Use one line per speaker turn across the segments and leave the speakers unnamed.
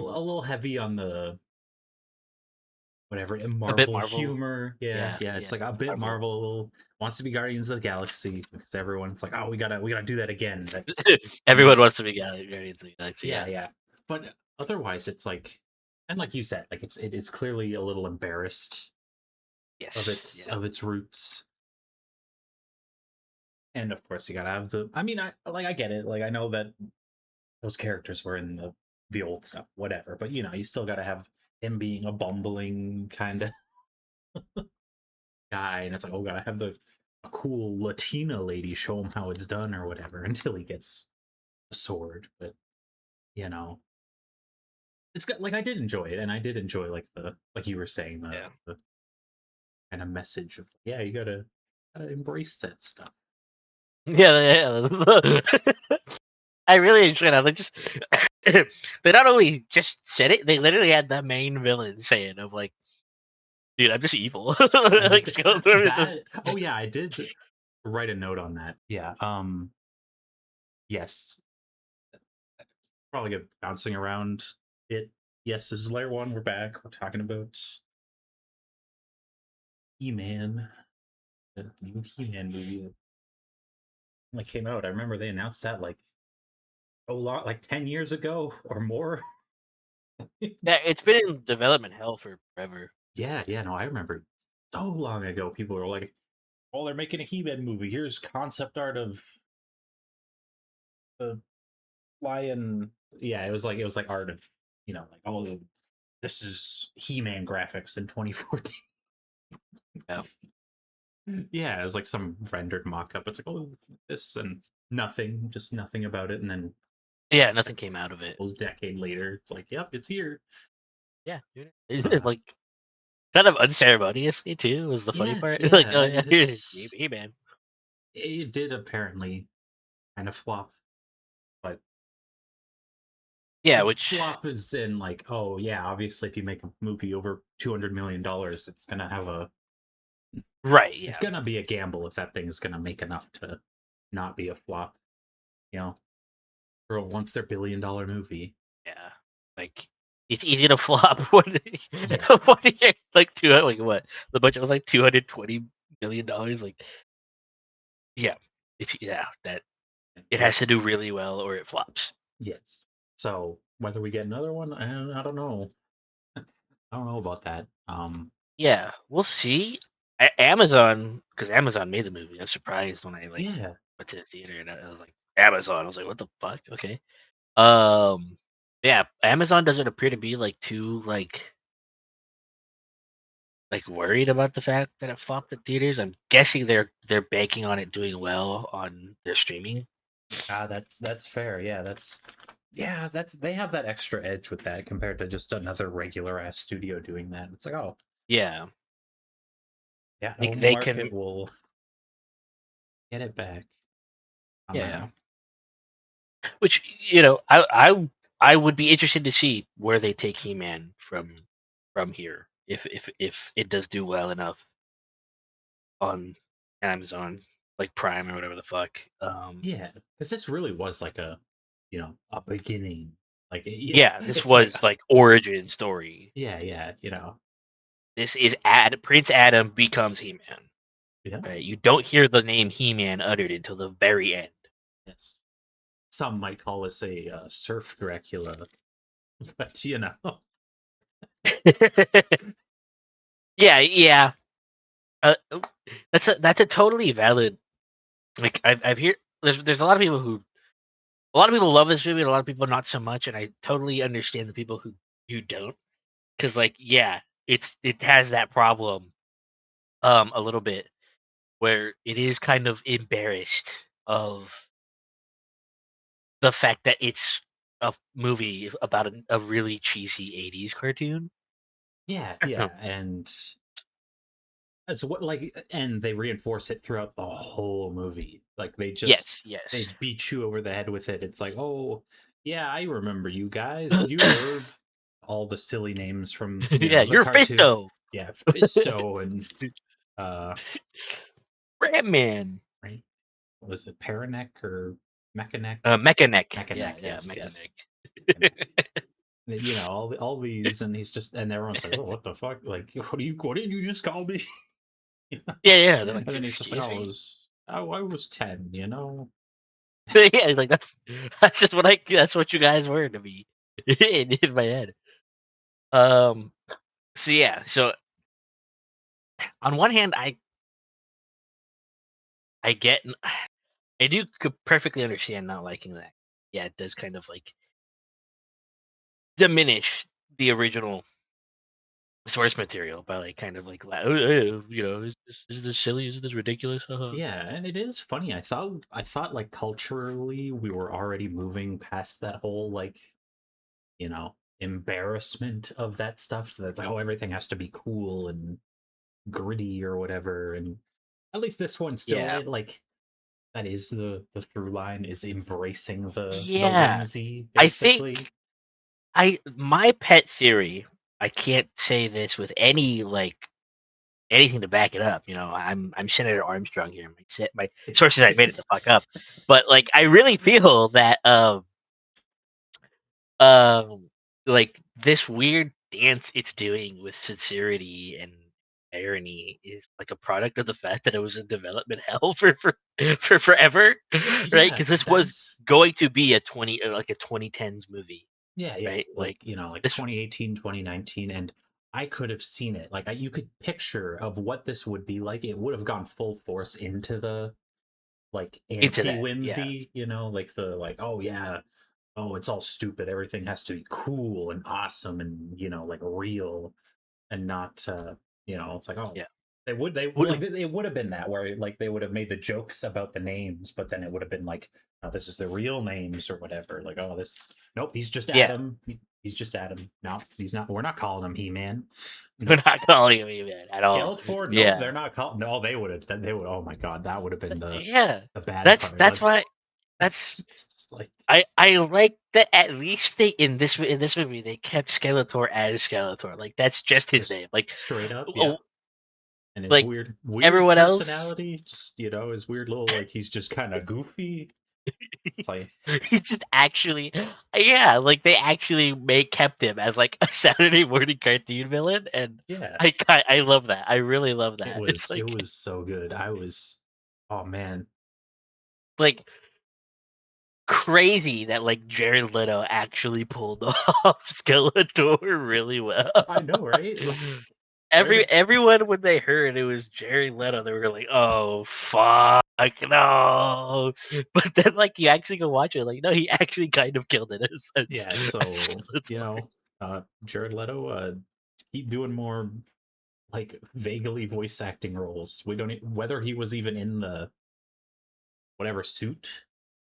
a little heavy on the whatever
A bit
Marvel
Marvel.
humor. Yeah,
Yeah,
yeah,
yeah.
it's like a bit
Marvel.
Marvel. Wants to be Guardians of the Galaxy because everyone's like, oh, we gotta do that again. But
Everyone
not.
wants to be Guardians of the Galaxy.
Yeah,
Yeah,
yeah. But otherwise, it's like, and like you said, like it is clearly a little embarrassed of
yes,
its
yeah,
of its roots. And of course, you gotta have the. I mean, I get it. Like I know that those characters were in the old stuff, whatever. But you still gotta have him being a bumbling kind of guy, and it's like, oh, gotta have the a cool Latina lady show him how it's done or whatever until he gets a sword. But you know, it's got like I did enjoy it, and I did enjoy like the like you were saying
yeah.
the kind of message of yeah, you gotta embrace that stuff.
Yeah, yeah. I really enjoyed how they just they not only just said it, they literally had the main villain saying of like, "Dude, I'm just evil."
I'm
Like
just
just going through everything.
that. Oh yeah, I did write a note on that. Yeah. Yes. Probably get bouncing around it. Yes, this is layer one. We're back. We're talking about He-Man, the new He-Man movie that like came out. I remember they announced that like a lot, like 10 years ago or more.
Yeah, it's been in development hell for forever.
Yeah, yeah. No, I remember so long ago. People were like, "Oh, they're making a He-Man movie. Here's concept art of the lion." Yeah, it was like art of like, oh, this is He-Man graphics in 2014.
Yeah.
Yeah, it was like some rendered mock-up. It's like, oh, this and nothing, just nothing about it. And then
Yeah, nothing came out of it.
a decade later, it's like, yep, it's here.
Yeah, dude.
Uh,
Like kind of unceremoniously too was the funny
yeah,
part. Like,
yeah,
oh yeah,
and
here's
this
He Man.
it did apparently kind of flop, but
Yeah, which
flop is in like, oh yeah, obviously if you make a movie over $200 million,
right,
it's
yeah.
gonna be a gamble if that thing is gonna make enough to not be a flop, you know, for once their $1 billion movie.
Yeah. Like it's easy to flop when
Yeah,
when you get like like what? The budget was like $220 million. Like yeah. It's yeah, that it
yep.
has to do really well or it flops.
Yes. So whether we get another one, I don't know. I don't know about that.
Yeah, we'll see. Amazon, because Amazon made the movie. I was surprised when I like
Yeah,
went to the theater and I was like, Amazon. I was like, what the fuck? Okay. Um, yeah, Amazon doesn't appear to be like too like worried about the fact that it flopped at theaters. I'm guessing they're banking on it doing well on their streaming.
that's fair. Yeah, that's they have that extra edge with that compared to just another regular ass studio doing that. It's like, oh
Yeah,
yeah, the
like
home
they
market
can.
will get it back
Yeah,
somehow.
which I would be interested to see where they take He-Man from here if it does do well enough on Amazon, like Prime or whatever the fuck.
Yeah, because this really was like a beginning. Like yeah,
Yeah, this
it's like
was like origin story.
yeah, yeah,
This is Prince Adam becomes He-Man.
yeah,
Right? You don't hear the name He-Man uttered until the very end.
yes. Some might call this a surf Dracula, but
Yeah, yeah. Oh, that's a totally valid. Like I've heard there's a lot of people love this movie and a lot of people not so much, and I totally understand the people who don't because like yeah, it has that problem a little bit where it is kind of embarrassed of the fact that it's a movie about a really cheesy 80s cartoon.
yeah, yeah, and that's what like, and they reinforce it throughout the whole movie. Like
Yes,
they
yes.
beat you over the head with it. It's like, oh yeah, I remember you guys. You were all the silly names from
Yeah,
the
you're
cartoon.
Fisto.
Yeah, Fisto and uh,
Ram Man.
right? What was it, Paraneck or Mechaneck?
Mechanic. Yeah,
Mechaneck,
yeah,
yes,
Mechanic.
yes. Mechaneck. you know, all these, and he's just, and everyone's like, oh, what the fuck? Like, what did you just call me? You know?
Yeah, yeah. They're like,
And then he's just like,
excuse
oh,
me.
I was 10, you know?
Yeah, like that's just what that's what you guys were to me in my head. Um. So yeah. So on one hand, I get I do perfectly understand not liking that. Yeah, it does kind of like diminish the original source material by like kind of like you know, is this silly? Is this ridiculous?
Yeah, and it is funny. I thought like culturally we were already moving past that whole like, you know, embarrassment of that stuff. So that's like, oh, everything has to be cool and gritty or whatever. And at least this one still,
Yeah,
it like, that is the through line, is embracing the
yeah.
whimsy
I think
basically.
my pet theory. I can't say this with any like anything to back it up. You know, I'm Senator Armstrong here. My sources I made it the fuck up, but like I really feel that um like this weird dance it's doing with sincerity and irony is like a product of the fact that it was in development hell for forever, right?
Yeah,
Because this was
that's
going to be a 2010s movie,
yeah,
right?
like,
Like
you know, like
this
2018, 2019, and I could have seen it. Like you could picture of what this would be like. It would have gone full force into the like
into
anti
that, yeah,
whimsy, you know, like the like, oh yeah, oh, it's all stupid. Everything has to be cool and awesome and, you know, like real, and not you know, it's like, oh,
yeah.
they
Would
like it would have been that where like they would have made the jokes about the names, but then it would have been like, oh, this is the real names or whatever. Like, oh, this, nope, he's just
yeah.
Adam. He's just Adam. No, he's not. We're not calling him He-Man.
We're
Nope.
not calling him even at all.
Skeletor. Nope, they're
Yeah,
not called. No, they would have. They would. Oh my god, that would have been
yeah.
the bad
That's
part.
that's
Like,
why that's
it's just like,
I like that at least they in this movie they kept Skeletor as Skeletor. Like that's just his
just
name. Like
straight up, yeah.
oh,
And his
like
weird
everyone else,
personality, just, you know, his weird little like, he's just kind of goofy. It's like,
he's just actually yeah, like they actually kept him as like a Saturday morning cartoon villain, and
yeah,
I love that. I really love that. It's
it
like
was so good. I was, oh man,
like crazy that like Jared Leto actually pulled off Skeletor really well.
I know, right? Like, where did
Everyone when they heard it was Jared Leto, they were like, "Oh fuck no!" But then like you actually go watch it, like no, he actually kind of killed it
yeah,
as
so, you
Skeletor.
know, Jared Leto, keep doing more like vaguely voice acting roles. We don't whether he was even in the whatever suit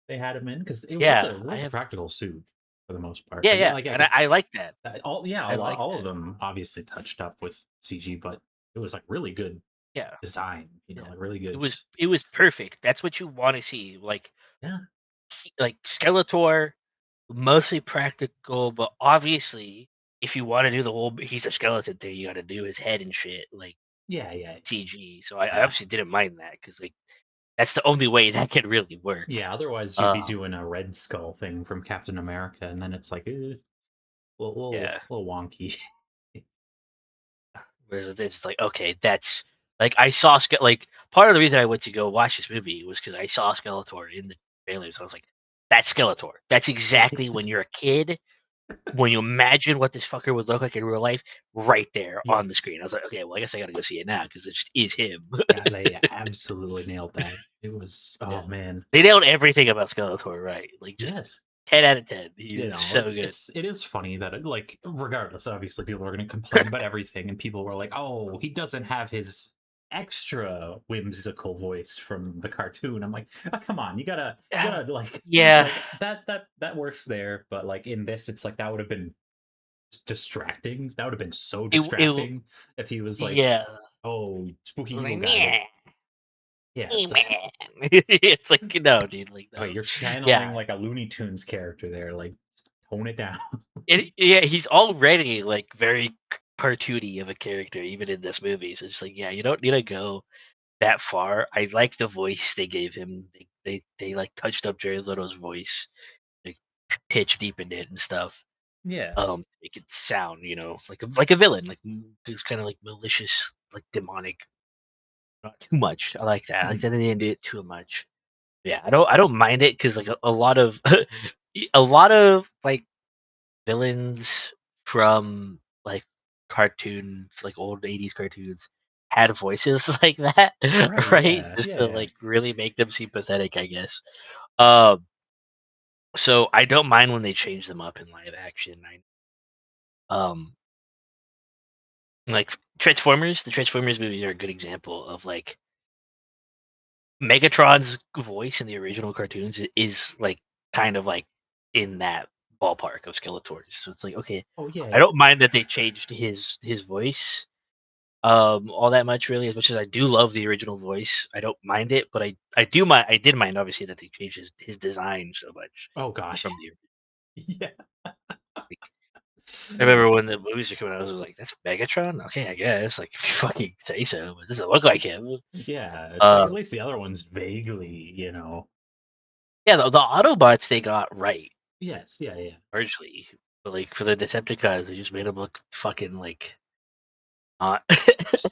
they had him in, because
Yeah,
it
I
was a
have.
practical suit for the most part.
Yeah,
Like, yeah,
yeah,
like I
and
could
I like that.
all, yeah,
I like
all of
that.
them obviously touched up with CG, but it was like really good
Yeah,
design, you know,
yeah.
like really good.
It was perfect. That's what you want to see.
Yeah,
Like Skeletor, mostly practical, but obviously, if you want to do the whole he's a skeleton thing, you got to do his head and shit like
yeah, yeah,
CG. So I
yeah.
obviously didn't mind that because like that's the only way that can really work.
Yeah, otherwise you'd be
Um,
doing a Red Skull thing from Captain America, and then it's like,
yeah.
little wonky.
Whereas with this, it's like okay, that's like I saw like part of the reason I went to go watch this movie was because I saw Skeletor in the trailers. I was like, that's Skeletor. That's exactly when you're a kid. When you imagine what this fucker would look like in real life, right there on the
Yes,
screen. I was like, okay, well, I guess I gotta go see it now because it just is him.
yeah, they absolutely nailed that. It was,
Yeah.
oh man,
They nailed everything about Skeletor, right? Like just
yes.
10 out of 10.
You
He's
know,
so good.
it is funny that it, like, regardless, obviously people are going to complain about everything, and people were like, oh, he doesn't have his extra whimsical voice from the cartoon. I'm like, oh, come on, you
Uh,
gotta like
yeah.
like that works there, but like in this, it's like that would have been distracting. That would have been so
It
distracting if he was like,
yeah.
oh, spooky evil
Like,
guy. Like,
yeah. Hey,
yes,
man. It's like, no, dude, like,
okay,
no.
you're channeling
Yeah.
like a Looney Tunes character there. Like, tone it down.
Yeah, he's already like very cartoony of a character, even in this movie. So it's like, yeah, you don't need to go that far. I like the voice they gave him. They like touched up Jared Leto's voice, like pitch deepened it and stuff.
Yeah.
Make it sound, like a villain, like it's kind of like malicious, like demonic, not too much. I like that. I like
Mhm.
that they didn't do it too much. Yeah, I don't mind it because like a lot of a lot of like villains from like cartoons, like old '80s cartoons, had voices like that,
Right.
right?
Yeah.
Just
Yeah.
to
Yeah.
like really make them seem pathetic, I guess. Um, so I don't mind when they change them up in live action. Um, like Transformers, the Transformers movies are a good example of like Megatron's voice in the original cartoons is like kind of like in that ballpark of Skeletor's. So it's like, okay,
Oh yeah.
I
Yeah.
don't mind that they changed his voice all that much really, as much as I do love the original voice. I don't mind it, but I did mind obviously that they changed his design so much
Oh gosh.
from the
Yeah.
like, I remember when the movies were coming out, I was like, "That's Megatron? Okay, I guess. Like, if you fucking say so, but it doesn't look like him."
Yeah. It's like at
Um,
least the other one's vaguely.
yeah, the Autobots they got right
Yes. Yeah. Yeah.
largely, but like for the Decepticons, they just made them look fucking like not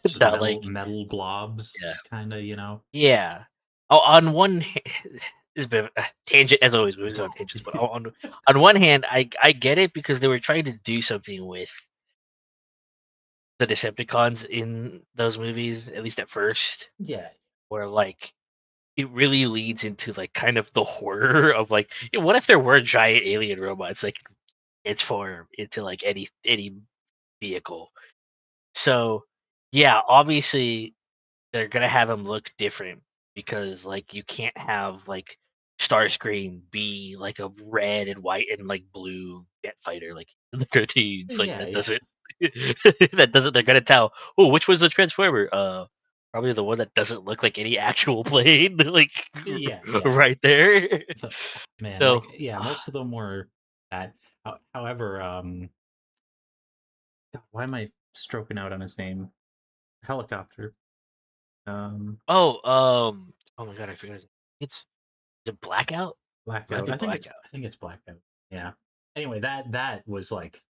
Just
not
metal
like
metal blobs,
yeah
just kind of.
yeah. Oh, on one this is a bit of a tangent as always. Movies on tangents, but on one hand, I get it because they were trying to do something with the Decepticons in those movies, at least at first,
Yeah.
where like it really leads into like kind of the horror of like, what if there were giant alien robots like transform into like any vehicle? So yeah, obviously they're gonna have them look different because like you can't have like Starscream be like a red and white and like blue jet fighter like in the cartoons. Like
Yeah.
that
Yeah.
doesn't that doesn't they're gonna tell, oh, which was the Transformer? Probably the one that doesn't look like any actual plane, like
Yeah. Yeah.
right there.
Oh, man,
So
like yeah, most of them were that. However, God, why am I stroking out on his name? Helicopter.
oh oh my god, I forgot it's the blackout? Might
Blackout.
be
I think it's
blackout.
I think it's Blackout. Yeah. Anyway, that was like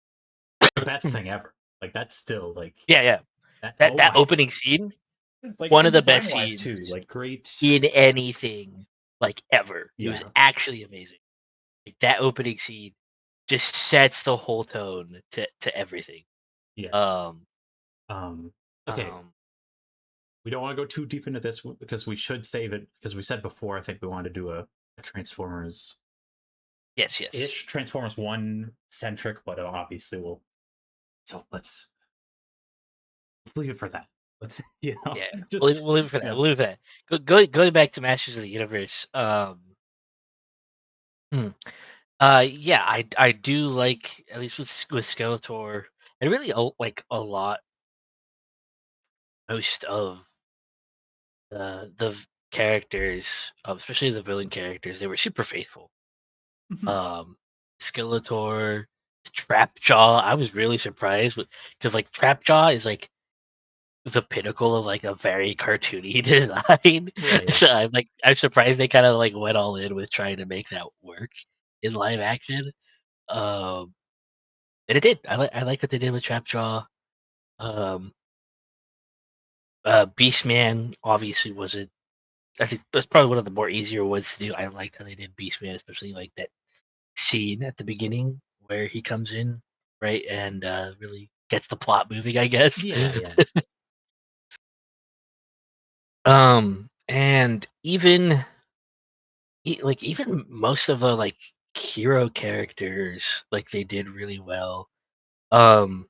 the best thing ever. Like that's still like
Yeah, yeah.
that.
That
Oh
that
my,
opening scene,
like
one
in
of the
design
best
wise
scenes
too. Like great.
in anything, like, ever. It was
Yeah.
actually amazing. Like, that opening scene just sets the whole tone to everything.
Yes.
Um,
Um. Okay.
um
We don't want to go too deep into this because we should save it because we said before. I think we want to do a Transformers
yes, yes.
ish Transformers one centric, but obviously we'll. So let's leave it for that. Let's
Yeah.
just
We'll leave it for
you
that,
know
we'll leave it for that. Going back to Masters of the Universe, hmm, yeah, I do like, at least with Skeletor, and really, like, a lot most of characters, especially the villain characters, they were super faithful.
mhm.
Um, Skeletor, Trapjaw. I was really surprised because like Trapjaw is like the pinnacle of like a very cartoony design.
Right.
So I'm surprised they kind of like went all in with trying to make that work in live action. Um, and it did. I like what they did with Trapjaw. Um, Beastman obviously wasn't. I think that's probably one of the more easier ones to do. I liked how they did Beastman, especially like that scene at the beginning where he comes in, right, and really gets the plot moving, I guess.
Yeah, yeah.
And even most of the like hero characters, like they did really well. Um,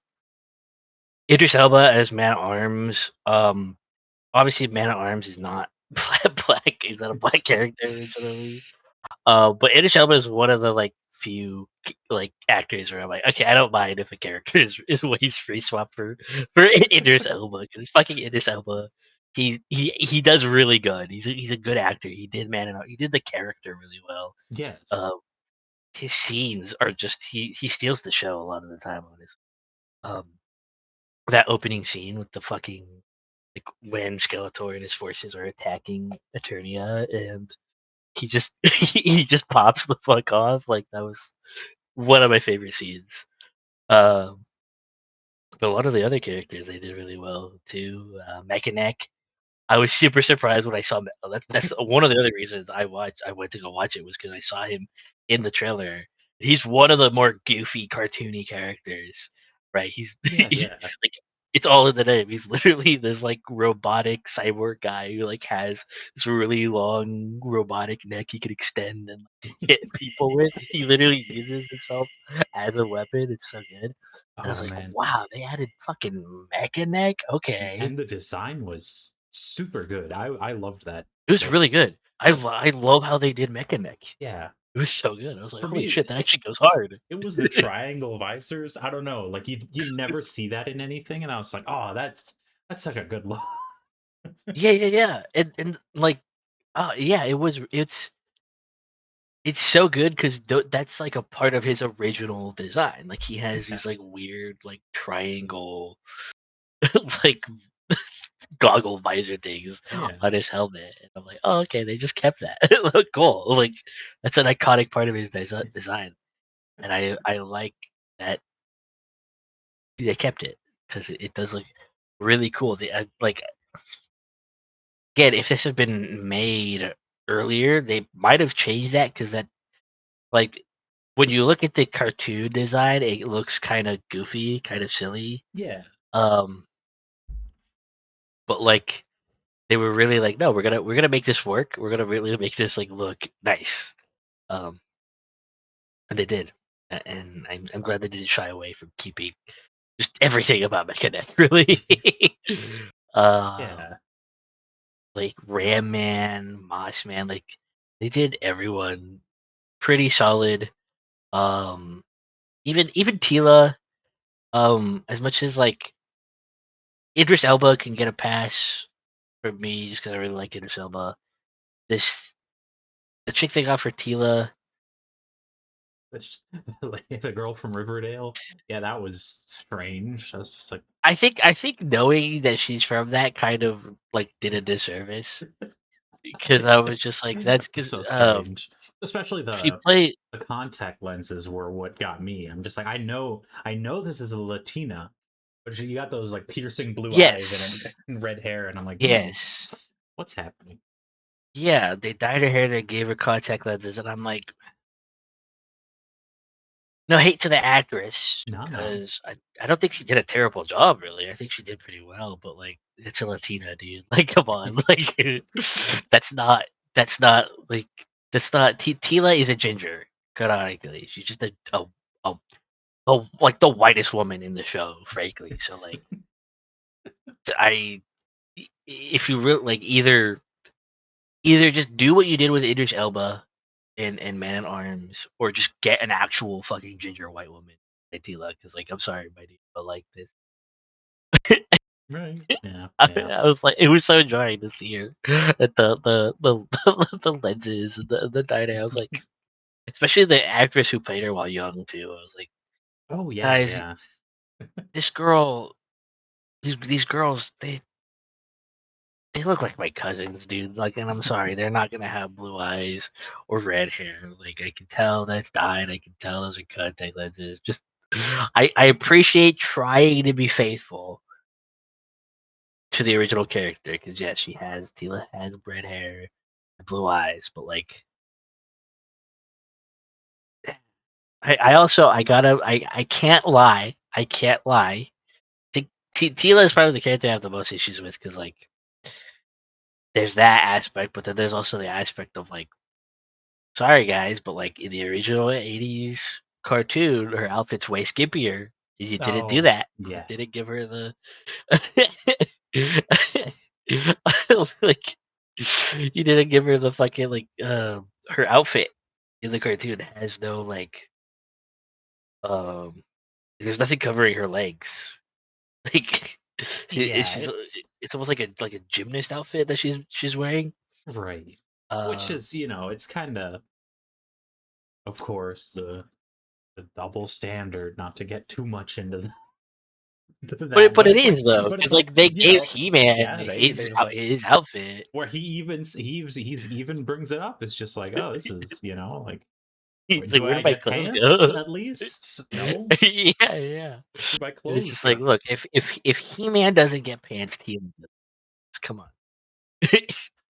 Idris Elba as Man at Arms. Obviously Man at Arms is not black. He's not a black character originally. But Idris Elba is one of the like few like actors where I'm like, okay, I don't mind if a character is waste free swap for Idris Elba because it's fucking Idris Elba. He does really good. He's a good actor. He did he did the character really well.
Yes.
Uh, his scenes are just he steals the show a lot of the time on his um that opening scene with the fucking like when Skeletor and his forces are attacking Eternia and he just he just pops the fuck off. Like that was one of my favorite scenes. Um, but a lot of the other characters they did really well too. Mechanic. I was super surprised when I saw him. That's one of the other reasons I went to go watch it was because I saw him in the trailer. He's one of the more goofy, cartoony characters, right? He's
Yeah, yeah.
like it's all in the name. He's literally this like robotic cyborg guy who like has this really long robotic neck he can extend and hit people with. He literally uses himself as a weapon. It's so good. And I was
Oh
like,
man.
wow, they added fucking Mecha Neck. Okay,
And the design was super good. I loved that
it was
look.
really good.
Like,
I love how they did Mechanic.
yeah.
It was so good. I was like,
For
"Holy
me,
shit, that actually goes hard."
it was the triangle visors. I don't know. Like you never see that in anything, and I was like, oh, that's such a good look.
Yeah, yeah, yeah. And like, yeah, it's so good because that's like a part of his original design. Like he has
Yeah.
these like weird like triangle like goggle visor things
Yeah.
on his helmet, and I'm like, oh, okay, they just kept that. Cool. Like that's an iconic part of his design, and I like that they kept it because it does look really cool. Like again, if this had been made earlier, they might have changed that because that like when you look at the cartoon design, it looks kind of goofy, kind of silly.
Yeah.
Um, but like they were really like, no, we're gonna make this work. We're gonna really make this like look nice. Um, and they did, and I'm glad they didn't shy away from keeping just everything about Mechanic. Really, um,
Yeah.
like Ram Man, Moss Man, like they did everyone pretty solid. Um, even Tila, as much as like Idris Elba can get a pass for me just because I really like Idris Elba. This the chick they got for Tila.
That's like the girl from Riverdale. Yeah, that was strange. I was just like,
I think knowing that she's from that kind of like did a disservice because I was just like that's because
so strange. Especially
she
the
played
contact lenses were what got me. I'm just like, I know this is a Latina, but you got those like piercing blue eyes
yes,
and red hair, and I'm like,
yes,
what's happening?
yeah. They dyed her hair. They gave her contact lenses, and I'm like, no hate to the actress,
No, no.
'cause I don't think she did a terrible job, really. I think she did pretty well, but, like, it's a Latina, dude. Like, come on, like, that's not that's not, like that's not Tila is a ginger, canonically. She's just a like, the whitest woman in the show, frankly. So, like, I if you really like, either just do what you did with Idris Elba and Man at Arms, or just get an actual fucking ginger white woman like Tila. Because like, I'm sorry, my dude, but like this,
Right. Yeah.
I,
Yeah.
I was like, it was so jarring to see her at the lenses and the dynamic. I was like, especially the actress who played her while young too. I was like,
Oh yeah,
guys,
yeah.
this girl, these girls, they look like my cousins, dude. Like, and I'm sorry, they're not gonna have blue eyes or red hair. Like, I can tell that's dyed. I can tell those are contact lenses. Just, I appreciate trying to be faithful to the original character because yes, Tila has red hair and blue eyes, but like, I also I can't lie. I can't lie. Tila is probably the character I have the most issues with because like there's that aspect, but then there's also the aspect of like sorry guys, but like in the original '80s cartoon, her outfit's way skimpier. You didn't do
Oh
that. You
yeah.
didn't give her the like you didn't give her the fucking like her outfit in the cartoon has no like um there's nothing covering her legs. Like
Yeah.
she's
It's
it's almost like a gymnast outfit that she's wearing.
right. Which
Um
is, it's kind of course, the double standard. Not to get too much into that,
but
but
it
it's like,
is though,
but it's
because
like,
like they gave He-Man
yeah. They there's like
his outfit.
where he's even brings it up. It's just like, oh, this is like. Wait,
He's like,
do
"Where do
I
my
get
clothes
pants
go?"
at least? No.
Yeah, yeah.
Where'd my
And it's
clothes
just like,
go?
look, if He-Man doesn't get pants, Teela does. Come on.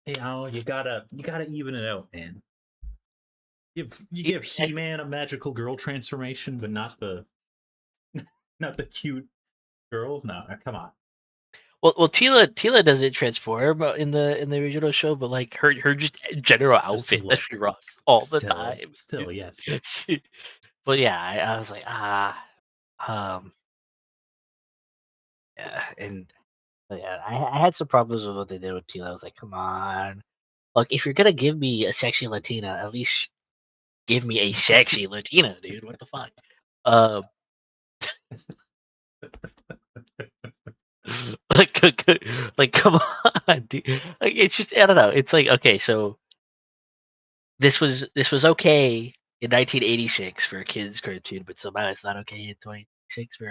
Hey, oh, you gotta even it out, man. You
Yeah,
give He-Man a magical girl transformation, but not the cute girl. No, come on.
well, Teela doesn't transform in the original show, but like her just general
Just the
outfit that she
look.
rocks all the time.
Still, yes.
She- but yeah, I was like, um, yeah, and yeah, I had some problems with what they did with Teela. I was like, come on, like if you're gonna give me a sexy Latina, at least give me a sexy Latina, dude. What the fuck? Um, like, like, come on, dude. Like, it's just I don't know. It's like okay, so this was okay in 1986 for a kids cartoon, but somehow it's not okay in 2026 for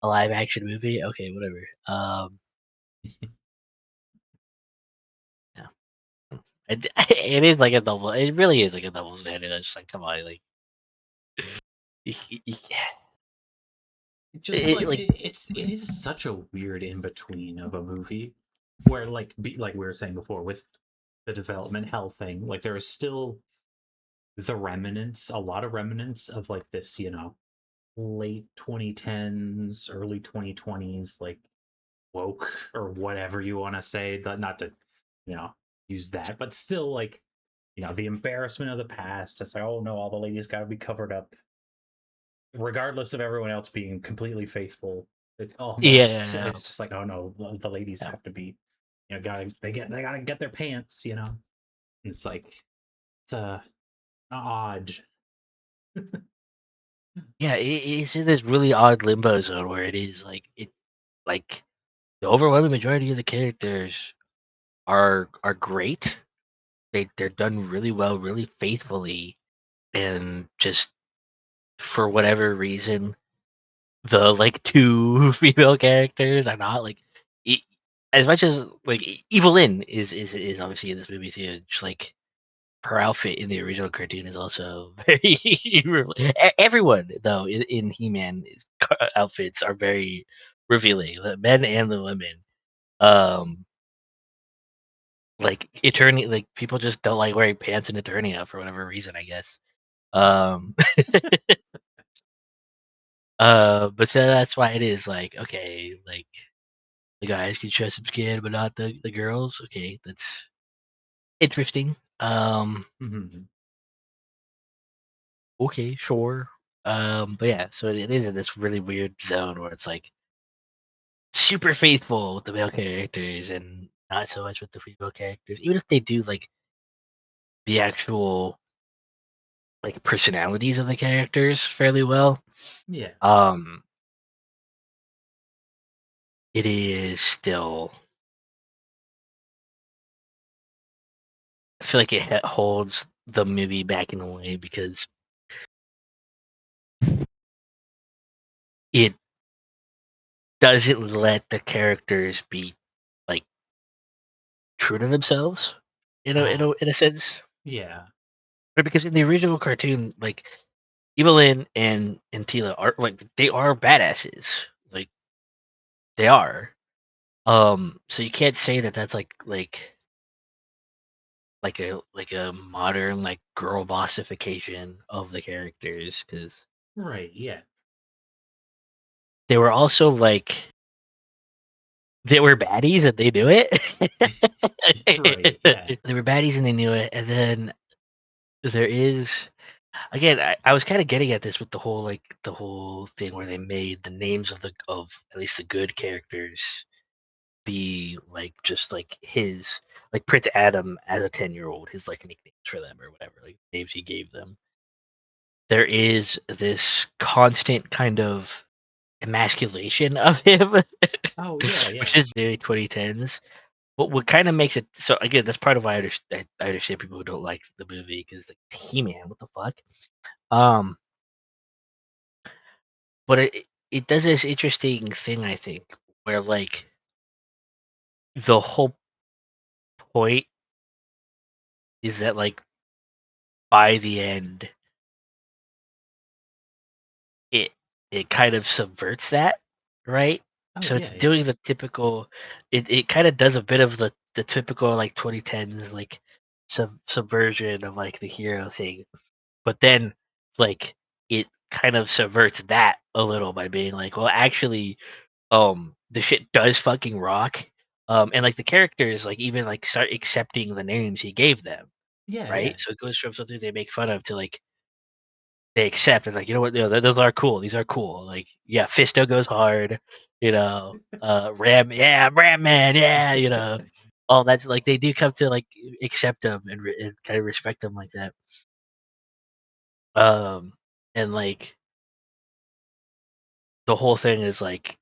a live action movie. Okay, whatever. Yeah, it is like a double. It really is like a double standard. It's just like come on, like you,
Just like
like
it is such a weird in between of a movie where like we were saying before with the development hell thing, like there is still the remnants, a lot of remnants of like this, late 2010s, early 2020s, like woke or whatever you want to say, that not to, you know, use that, but still like, the embarrassment of the past. It's like, oh no, all the ladies got to be covered up, regardless of everyone else being completely faithful. It's almost,
yeah,
it's just like, oh no, the ladies
yeah,
have to be, they gotta get their pants, And it's like, it's odd.
yeah. It's in this really odd limbo zone where it is like the overwhelming majority of the characters are great. They're done really well, really faithfully, and just for whatever reason, the like two female characters are not like e- as much as like Evelyn is obviously in this movie too. Just like her outfit in the original cartoon is also very everyone though in He-Man outfits are very revealing, the men and the women. Um, like Eternia, like people just don't like wearing pants in Eternia for whatever reason, I guess. Um, but so that's why it is like okay, like the guys can show some skin, but not the girls. Okay, that's interesting.
Mhm.
Okay, sure. But yeah, so it is in this really weird zone where it's like super faithful with the male characters and not so much with the female characters. Even if they do like the actual like personalities of the characters fairly well,
Yeah.
um, it is still. I feel like it holds the movie back in a way because it doesn't let the characters be like true to themselves
Ah,
in a sense.
yeah.
But because in the original cartoon, like Evelyn and Tila are like they are badasses. Like they are. So you can't say that that's like a modern like girl bossification of the characters because
Right. Yeah.
they were also like they were baddies and they knew it.
Right. Yeah.
They were baddies and they knew it. And then there is again, I was kind of getting at this with the whole thing where they made the names of at least the good characters be like just like his like Prince Adam as a 10-year-old, his like nicknames for them or whatever, like names he gave them. There is this constant kind of emasculation of him,
Oh yeah.
which
Yeah.
is very 2010s. What kind of makes it so again? That's part of why I understand people who don't like the movie because like He-Man, what the fuck? Um, but it does this interesting thing I think where like the whole point is that like by the end it kind of subverts that, right?
Oh
So it's
yeah, yeah,
doing the typical. It kind of does a bit of the typical like 2010s like subversion of like the hero thing, but then like it kind of subverts that a little by being like, well, actually, the shit does fucking rock. And like the characters like even like start accepting the names he gave them,
yeah,
right?
yeah.
So it goes from something they make fun of to like they accept and like, you know what, those are cool. These are cool. Like, yeah, Fisto goes hard, Ram Man, yeah, all that's like they do come to like accept them and kind of respect them like that. Um, and like the whole thing is like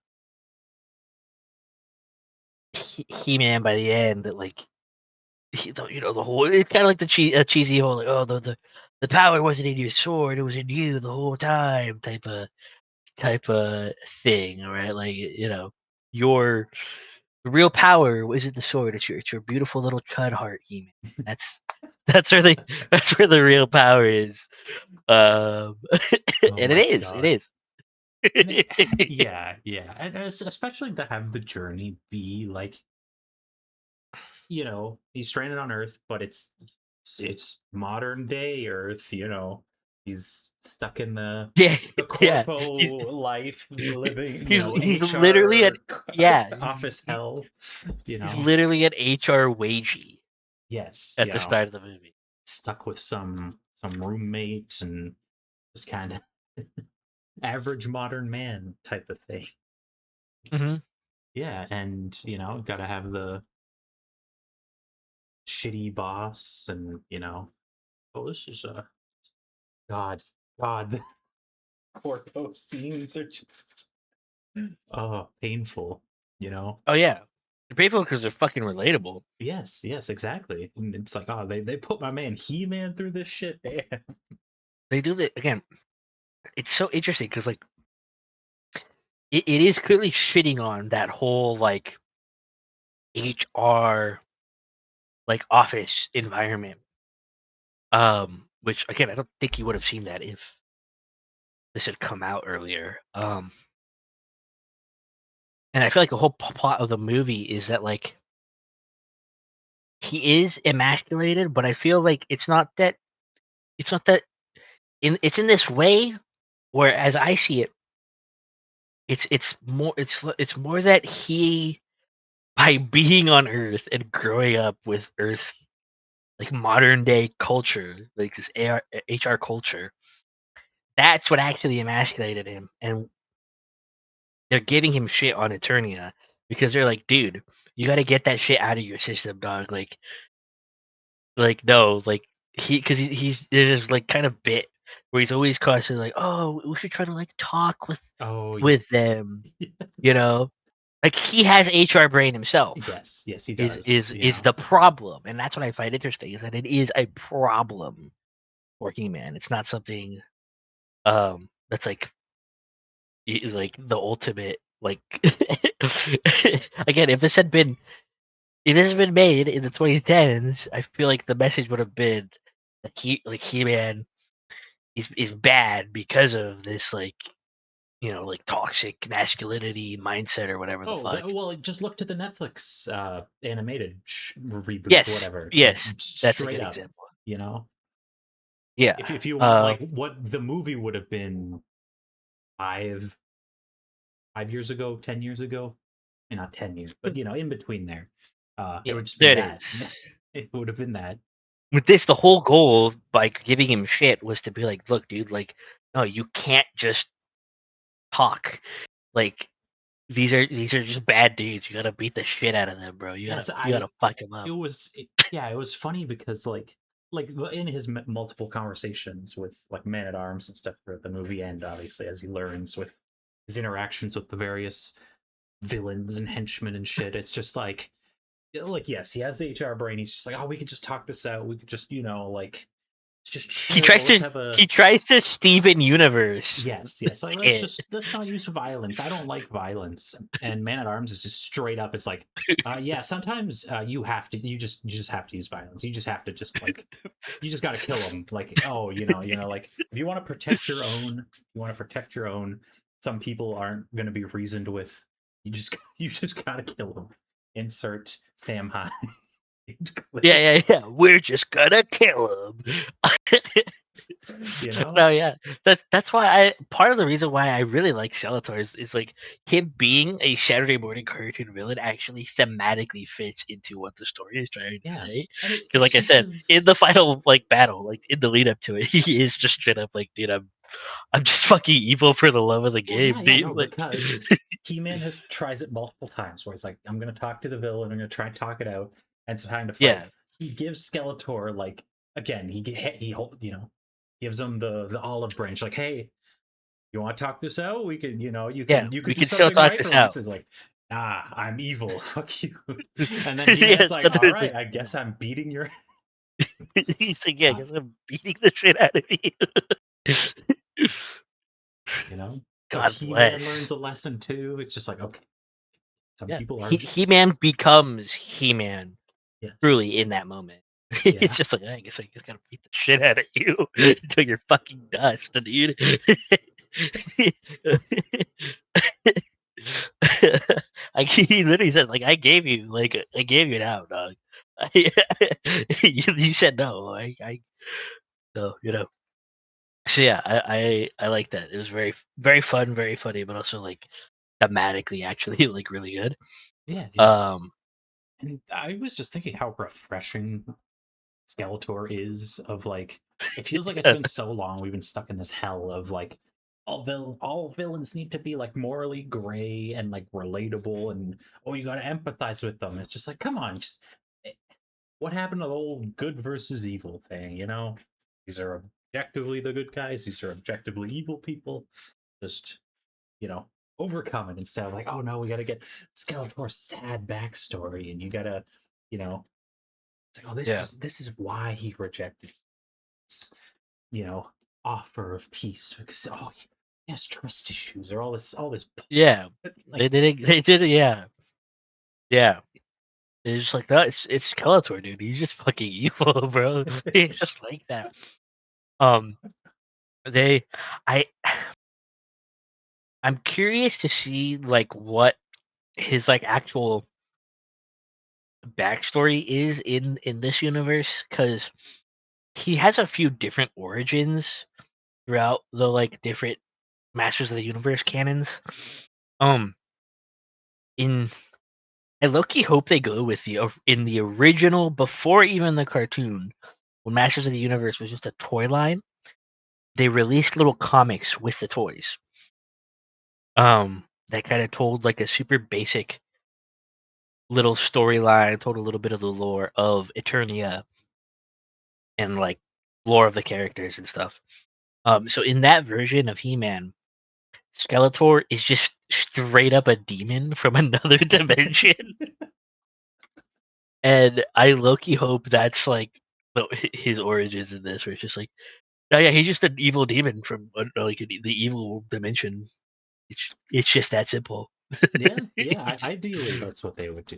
He Man by the end that like the whole it's kind of like the cheesy whole like, oh, the power wasn't in your sword, it was in you the whole time type of thing, right? Like, your real power isn't the sword, it's your beautiful little chud heart, He-Man. That's that's where the that's where the real power is. Um,
Oh
and
my
it
god.
is.
And it, yeah, yeah, and especially to have the journey be like, he's stranded on Earth, but it's modern day Earth. He's stuck in the
Yeah, yeah.
corpo life, living,
He's literally at
HR
yeah,
office hell.
he's literally an HR wagey
Yes,
at the start of the movie.
stuck with some roommate and just kind of average modern man type of thing.
Mhm.
Yeah, and gotta have the shitty boss, and oh, this is a god, god. The corpo scenes are just painful.
Oh, yeah. They're painful because 'cause they're fucking relatable.
Yes, yes, exactly. And it's like, oh, they put my man He-Man through this shit. Damn.
They do the again, it's so interesting because like, it is clearly shitting on that whole, like, HR, like, office environment, which, again, I don't think you would have seen that if this had come out earlier, and I feel like the whole plot of the movie is that, like, he is emasculated, but I feel like it's not that it's in this way where, as I see it, it's more that he by being on Earth and growing up with Earth, like modern day culture, like this HR culture, that's what actually emasculated him. And they're giving him shit on Eternia because they're like, dude, you got to get that shit out of your system, dog. Like no, like because he's there's like kind of bit where he's always constantly like, oh, we should try to like talk with
Oh,
with them, you know, like he has HR brain himself.
yes, yes, he
Is
does.
is is the problem, and that's what I find interesting is that it is a problem for He-Man. It's not something that's like like the ultimate like again, if this had been made in the 2010s, I feel like the message would have been that He-Man is bad because of this like like toxic masculinity mindset or whatever the
Oh,
fuck.
well, just look to the Netflix animated reboot,
Yes,
whatever. Like
yes, that's a
straight
good
up,
example.
you know.
Yeah.
If you want
Um
like what the movie would have been five 5 years ago, 10 years ago, not 10 years, but in between there, it
yeah,
would just be
there it
that.
is.
It would have been that.
With this, the whole goal by giving him shit was to be like, look, dude, like, no, you can't just talk. Like these are just bad dudes. You gotta beat the shit out of them, bro. You gotta
Yes,
you gotta fuck them
it
up.
was, yeah, it was funny because like in his multiple conversations with like Man at Arms and stuff throughout the movie, and obviously as he learns with his interactions with the various villains and henchmen and shit, it's just like yes, he has the HR brain. He's just like, oh, we could just talk this out. We could just like just
He tries
chill. Let's
to
have a
he tries to Steven Universe
yes, yes. Like
it.
let's not use violence. I don't like violence. And Man at Arms is just straight up. It's like, yeah, sometimes you just have to use violence. You just have to just like you just got to kill them. Like, oh, like if you want to protect your own, you want to protect your own. some people aren't going to be reasoned with. You just gotta kill them. Insert Sam High.
Yeah. We're just gonna kill him.
You know?
No, yeah. That's why I part of the reason why I really like Skeletor is like him being a Saturday morning cartoon villain actually thematically fits into what the story is trying to
Yeah,
say.
and
Because
it
like I said, in
teaches.
the final like battle, like in the lead up to it, he is just straight up like, dude, I'm just fucking evil for the love of the game,
Yeah,
dude.
no,
Like
because He-Man has tries it multiple times where he's like, I'm gonna talk to the villain, I'm gonna try and talk it out, and so having to fight.
yeah,
He gives Skeletor like again, gives him the olive branch, like, hey, you want to talk this out? We can,
yeah,
you
we
could do
can still
something
talk
right
this
for once.
out.
It's like, nah, I'm evil. Fuck you. And then
Yeah,
He-Man's like, all
Skeletor's
right,
like,
I guess I'm beating your ass.
he's like, yeah, I
Uh,
guess I'm beating the shit out of you.
you know? So
God
He-Man
bless.
learns a lesson too. It's just like, okay, some
Yeah,
people are just
He-Man becomes He-Man
yes.
truly in that moment. It's
Yeah.
just like, I guess I just gotta beat the shit out of you until you're fucking dust, dude. He literally said, like, I gave you an out, dog. You said no. So So yeah, I like that. It was very fun, very funny, but also like thematically actually like really good.
Yeah.
Um,
And I was just thinking how refreshing Skeletor is of like it feels like it's
yeah,
been so long we've been stuck in this hell of like all villains need to be like morally gray and like relatable and oh you gotta empathize with them. It's just like come on, eh, what happened to the whole good versus evil thing, you know? These are objectively the good guys, these are objectively evil people. Just, you know, overcome it instead of like, oh no, we gotta get Skeletor's sad backstory and you gotta, you know, it's like, oh,
yeah,
this is why he rejected his, you know, offer of peace because oh he has trust issues or all this
yeah.
like
They did it. Yeah, yeah. It's just like no, it's Skeletor, dude. He's just fucking evil, bro. He's just like that. Um, they, I, I'm curious to see like what his like actual backstory is in this universe because he has a few different origins throughout the like different Masters of the Universe canons. Um, in I low-key hope they go with in the original before even the cartoon, when Masters of the Universe was just a toy line, they released little comics with the toys. That kind of told like a super basic little storyline, told a little bit of the lore of Eternia and like lore of the characters and stuff. So in that version of He-Man, Skeletor is just straight up a demon from another dimension. And I low-key hope that's, like, his origins in this, where it's just like, "Oh, yeah, he's just an evil demon from, like, the evil dimension." It's just that simple.
yeah ideally that's what they would do,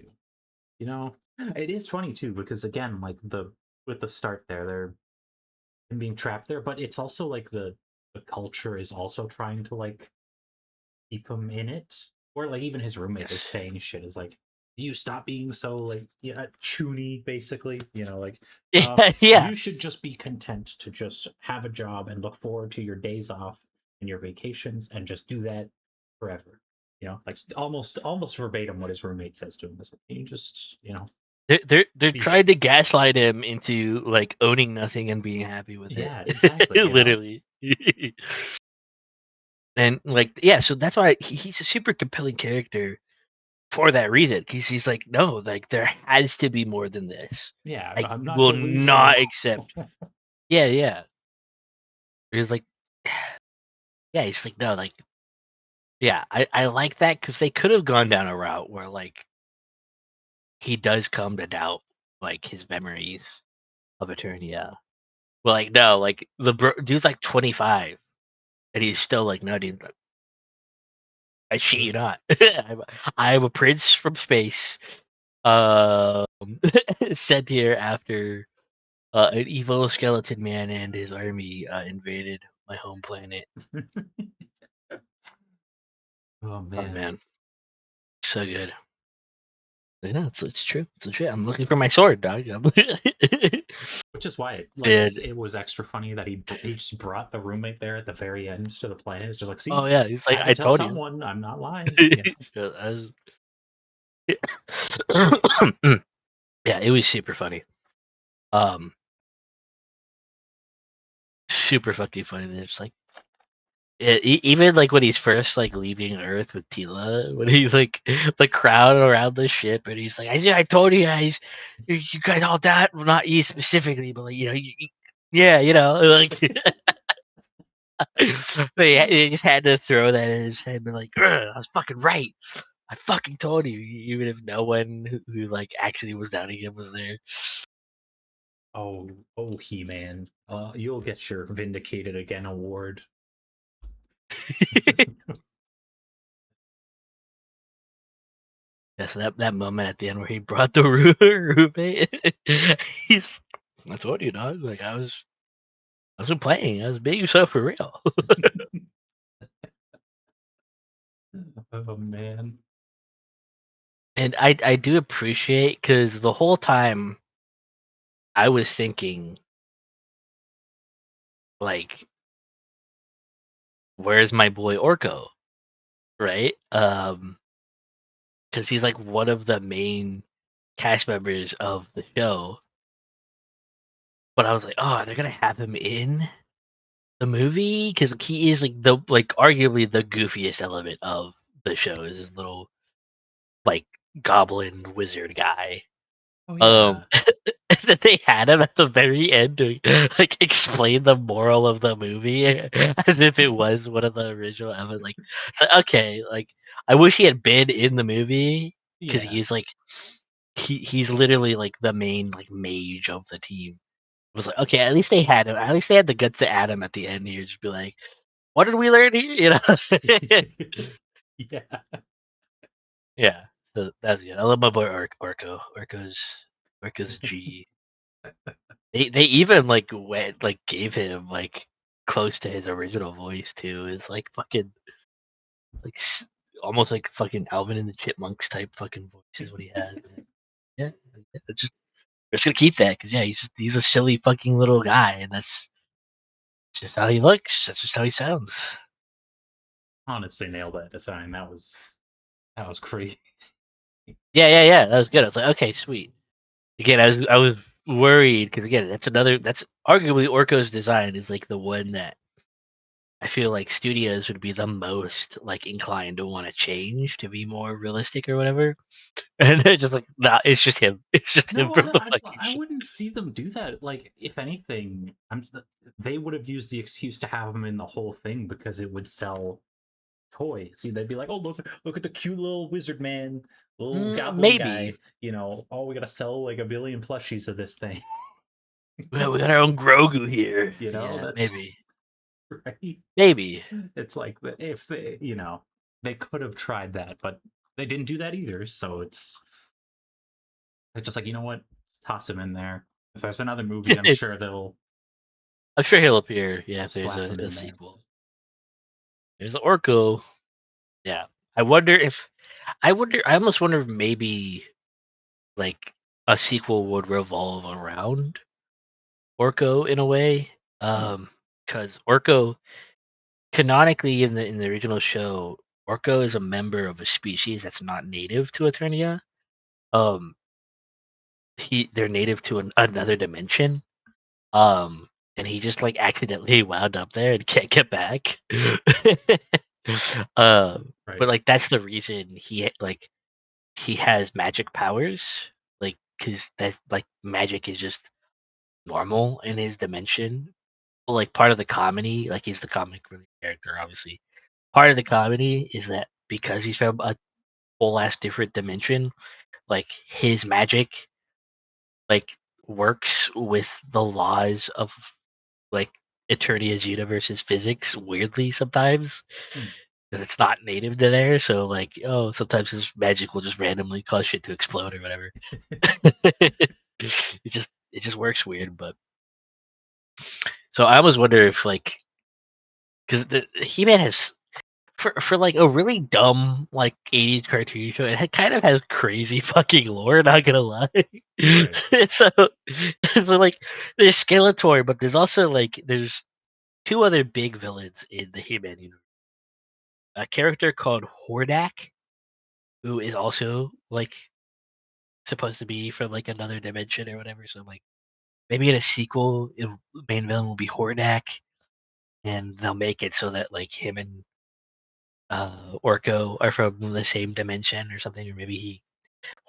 you know. It is funny too because again like the with the start there they're being trapped there but it's also like the culture is also trying to like keep him in it. Or like even his roommate is
Yes.
saying shit is like, you stop being so like yeah, choony, basically. You know, like
Yeah, yeah.
you should just be content to just have a job and look forward to your days off and your vacations and just do that forever. You know, like almost verbatim what his roommate says to him is like, you just, you know,
They're
be
trying to gaslight him into, like, owning nothing and being happy with it.
yeah, exactly, you know.
Literally. And, like yeah, so that's why he's a super compelling character for that reason, because he's like, "No, like, there has to be more than this.
Yeah,
I
I'm not
will
delusional.
not accept." Yeah, yeah. He's like yeah, he's like, "No, like" yeah, I like that because they could have gone down a route where, like, he does come to doubt, like, his memories of Eternia. But, like, no, like, dude's, like, 25, and he's still like, "No, dude, I shit you not. I'm a prince from space, um, sent here after an evil skeleton man and his army invaded my home planet."
Oh
Oh
man.
man, so good. Like, no, it's true. It's legit. I'm looking for my sword, dog.
Which is why
and
it was extra funny that he just brought the roommate there at the very end to the planet. It's just like,
oh
see,
yeah, he's
I
like,
had to
I
tell
told you.
someone. I'm not lying. You know.
Yeah, yeah, it was super funny. Um, super fucking funny. It's like, yeah, even like when he's first like leaving Earth with Tila, when he like the crowd around the ship, and he's like, I told you guys, you guys all died. Well, not you specifically, but like yeah, like. But he just had to throw that in his head and be like, I was fucking right. I fucking told you, even if no one who like actually was doubting him was there.
Oh, He-Man. You'll get your Vindicated Again award.
Yeah, so that moment at the end where he brought the roommate, he's, I told you, dog. Like I wasn't playing. I was being so for real.
Oh man.
And I do appreciate because the whole time I was thinking like, where's my boy Orko, right? Because he's like one of the main cast members of the show. But I was like, oh, they're gonna have him in the movie because he is like arguably the goofiest element of the show is this little like goblin wizard guy.
Oh
Um,
yeah.
and then they had him at the very end to like explain the moral of the movie as if it was one of the original elements. Like, so okay, like I wish he had been in the movie because
Yeah.
he's like he's literally like the main like mage of the team. It was like, okay, at least they had him. At least they had the guts to add him at the end here. Just be like, what did we learn here?
Yeah.
Yeah, so that's good. I love my boy Orko. Orko's G. They even like went like gave him like close to his original voice too. It's like fucking like almost like fucking Alvin and the Chipmunks type fucking voice is what he has. Man. Yeah, it's just we're just gonna keep that because yeah, he's a silly fucking little guy, and that's just how he looks. That's just how he sounds.
Honestly, nailed that design. That was crazy.
Yeah. That was good. I was like, okay, sweet. Again, I was worried because again, that's arguably Orko's design is like the one that I feel like studios would be the most like inclined to want to change to be more realistic or whatever. And they're just like, nah, it's just him. It's just him
No,
from the fucking
I
show.
wouldn't see them do that. Like, if anything, they would have used the excuse to have him in the whole thing because it would sell toys. See, they'd be like, "Oh, look at the cute little wizard man, little goblin
Maybe
guy." You know, oh, we gotta sell like a billion plushies of this thing.
we got our own Grogu here.
You know,
Yeah,
that's
maybe,
right.
maybe.
It's like if they, they could have tried that, but they didn't do that either. So it's just like, you know what? Just toss him in there. If there's another movie, I'm sure
I'm sure he'll appear. Yeah,
they'll
if there's
slap him
a
in there.
sequel. There's Orko. Yeah, I wonder if I almost wonder if maybe like a sequel would revolve around Orko in a way.
Hmm.
Because Orko canonically in the original show, Orko is a member of a species that's not native to Eternia. Um, they're native to another dimension. And he just like accidentally wound up there and can't get back.
Right.
But like that's the reason he has magic powers, like because that like magic is just normal in his dimension. Well, like part of the comedy, like he's the comic relief character, obviously. Part of the comedy is that because he's from a whole ass different dimension, like his magic like works with the laws of like Eternia's universe's physics weirdly sometimes
Hmm.
because it's not native to there. So like, oh, sometimes his magic will just randomly cause shit to explode or whatever. it just works weird, but so I always wonder if like because the He-Man has for like a really dumb like 80s cartoon show, kind of has crazy fucking lore, not gonna lie.
Right.
so so like there's Skeletor, but there's also like there's two other big villains in the He-Man universe. A character called Hordak, who is also like supposed to be from like another dimension or whatever. So like maybe in a sequel, main villain will be Hordak, and they'll make it so that like him and Orko are from the same dimension or something, or maybe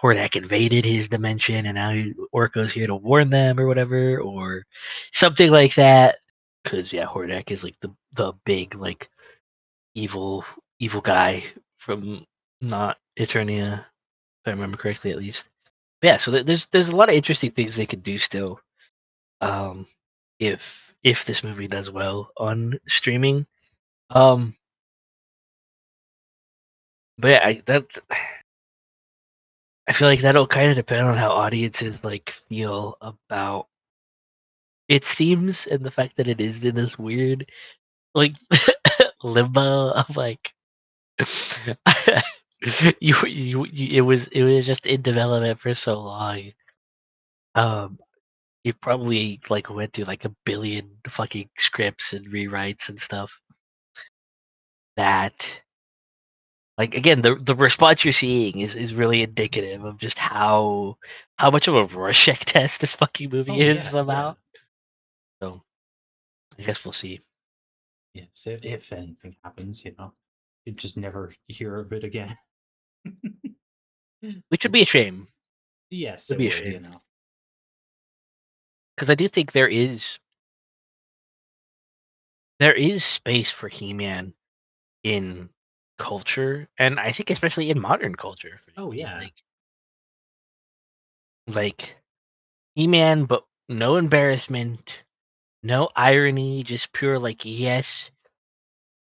Hordak invaded his dimension and now Orko's here to warn them or whatever, or something like that. Because yeah, Hordak is like the big like evil evil guy from not Eternia, if I remember correctly at least. Yeah, so there's a lot of interesting things they could do still. Um, if this movie does well on streaming. Um, but yeah, I feel like that'll kind of depend on how audiences like feel about its themes and the fact that it is in this weird like limbo of like it was just in development for so long. Um, it probably like went through like a billion fucking scripts and rewrites and stuff. That like again the response you're seeing is really indicative of just how much of a Rorschach test this fucking movie
Oh
is
yeah, yeah.
somehow. So I guess we'll see.
Yes, if anything happens, you just never hear of it again.
Which would
Like,
be a shame.
yes,
Would
it
be a
would,
shame because I do think there is space for He-Man in culture, and I think especially in modern culture.
Oh yeah.
Like He-Man, but no embarrassment, no irony, just pure like yes,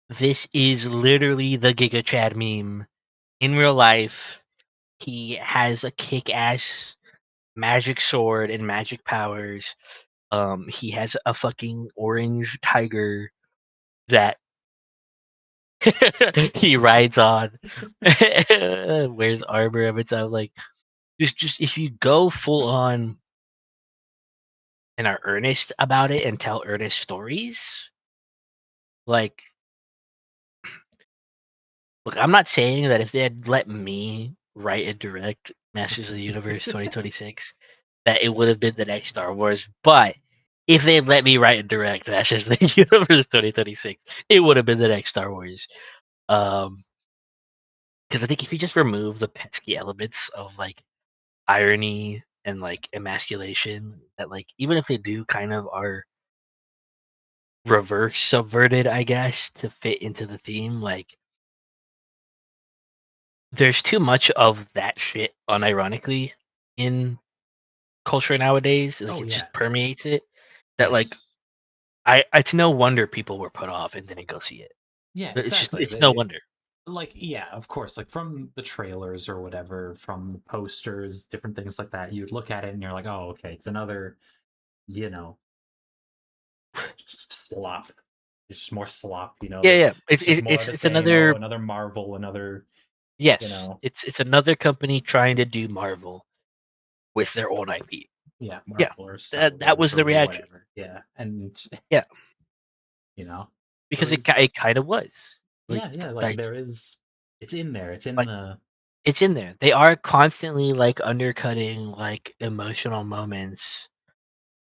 this is literally the Giga Chad meme in real life. He has a kick-ass magic sword and magic powers. He has a fucking orange tiger that he rides on, wears armor of its own. Like, just if you go full on and are earnest about it and tell earnest stories, like, look, I'm not saying that if they had let me write and direct Masters of the Universe 2026, that it would have been the next Star Wars. But if they had let me write and direct Masters of the Universe 2026, it would have been the next Star Wars. Um, because I think if you just remove the pesky elements of like irony and like emasculation, that like even if they do kind of are reverse subverted, I guess, to fit into the theme, like there's too much of that shit unironically in culture nowadays. Like
Oh
it
yeah.
just permeates it. That like
Yes.
it's no wonder people were put off and didn't go see it.
Yeah,
It's just
exactly.
it's no wonder.
Like yeah, of course, like from the trailers or whatever, from the posters, different things like that, you'd look at it and you're like, oh, okay, it's another, you know, slop. It's just more slop,
Yeah,
like
yeah. It's
it's just
it's
more of
it's,
the
it's
same. Oh,
another
another Marvel, another, you
yes.
know,
It's another company trying to do Marvel with their own IP.
yeah,
Yeah,
Marvel or Star
that
Wars
was
or
the reaction.
whatever. Yeah. And
Yeah,
you know, there
because
is
it kind of was like
yeah, yeah, like
like
there is it's in there. It's in
like
the
it's in there. They are constantly like undercutting like emotional moments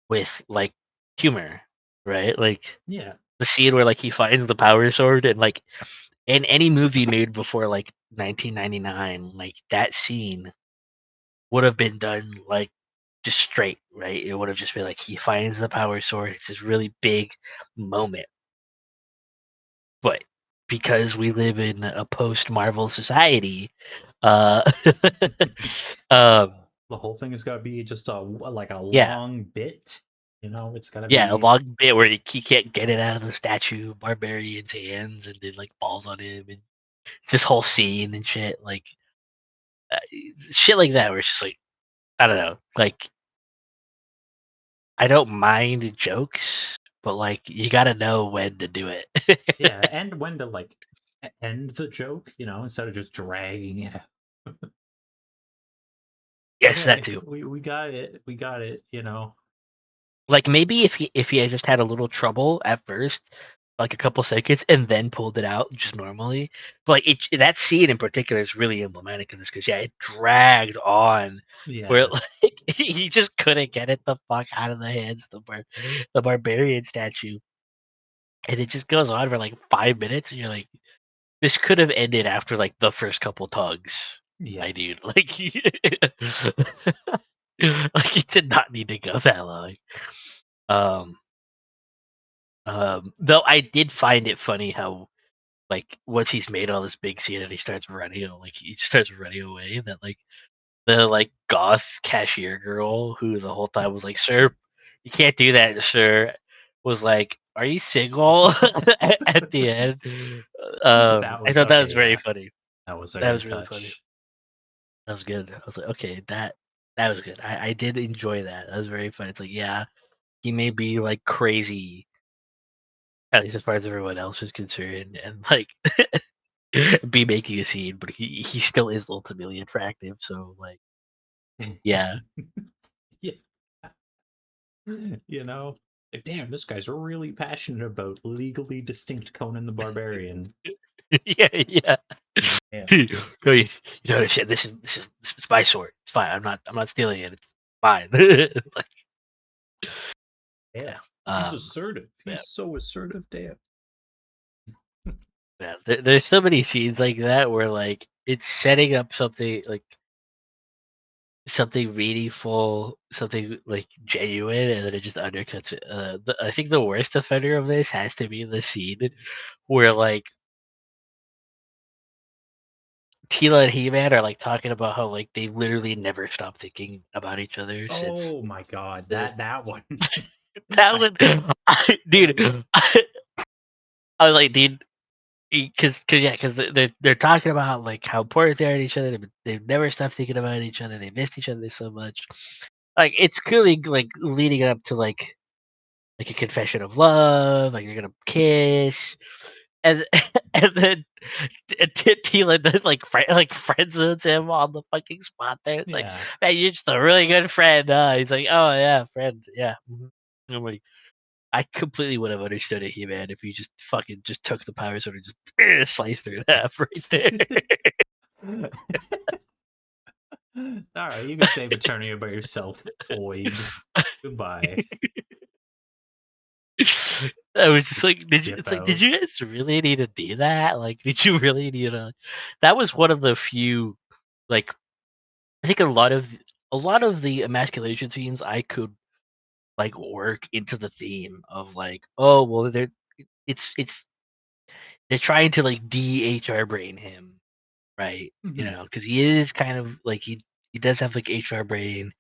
with like humor, right? Like
yeah.
the scene where like he finds the power sword and like in any movie made before like 1999, like that scene would have been done like just straight, right? It would have just been like he finds the power sword. It's this really big moment. But because we live in a post Marvel society, uh um
The whole thing has got to be just a like a
yeah,
long bit. It's got to
yeah, a
be
long bit where he can't get it out of the statue barbarian's hands and then like falls on him and it's this whole scene and shit like uh, shit like that where it's just like I don't know, like I don't mind jokes, but like you got to know when to do it.
yeah, and when to like end the joke, instead of just dragging it out.
Yes, that
Okay,
too.
we got it. We got it.
Like maybe if he had just had a little trouble at first, like a couple seconds, and then pulled it out just normally. But like that scene in particular is really emblematic of this because yeah, it dragged on where
Yeah.
like he just couldn't get it the fuck out of the hands of the barbarian statue, and it just goes on for like 5 minutes, and you're like, this could have ended after like the first couple tugs,
Yeah.
my dude. Like, like it did not need to go that long. Um, though I did find it funny how like once he's made all this big scene and he starts running, like he just starts running away. That like the like goth cashier girl who the whole time was like, "Sir, you can't do that, sir," was like, "Are you single?" at the end.
That
I
was
thought that was
okay.
very
Yeah,
funny.
that was a
That
good
was really funny.
touch.
That was good. I was like, okay, that was good. I did enjoy that. That was very fun. It's like, yeah, he may be like crazy, at least as far as everyone else is concerned, and like be making a scene, but he still is ultimately attractive. So like, yeah,
Yeah. you know, like, damn, this guy's really passionate about legally distinct Conan the Barbarian.
yeah, yeah.
Yeah,
No, you don't understand. This is my sword. It's fine. I'm not stealing it. It's fine. Like,
yeah.
yeah.
He's assertive.
Yeah.
He's so assertive. Damn.
Yeah, there's so many scenes like that where like it's setting up something meaningful, something like genuine, and then it just undercuts it. I think the worst offender of this has to be the scene where like Tila and He-Man are like talking about how like they literally never stop thinking about each other since
Oh my god,
the
that one.
that
I,
was dude. I was like, dude, because yeah, because they're talking about like how important they are to each other. They've never stopped thinking about each other. They missed each other so much. Like it's clearly like leading up to like a confession of love. Like they're gonna kiss, and and then Tila then, like friend zones him on the fucking spot. There, it's like,
yeah.
man, you're just a really good friend. He's like, oh yeah, friend, yeah. I'm like, I completely would have understood it, he man, if you just fucking just took the power sword and just sliced through it half right there.
All right, you can save Eternia by yourself, Boyd. Goodbye.
I was just
Just
like,
dip
it's like, did
out.
you guys really need to do that? Like, did you really need to? That was one of the few, like, I think a lot of the emasculation scenes I could like work into the theme of like, oh well, it's they're trying to like de-HR brain him, right?
Mhm.
Because he is kind of like he does have like HR brain.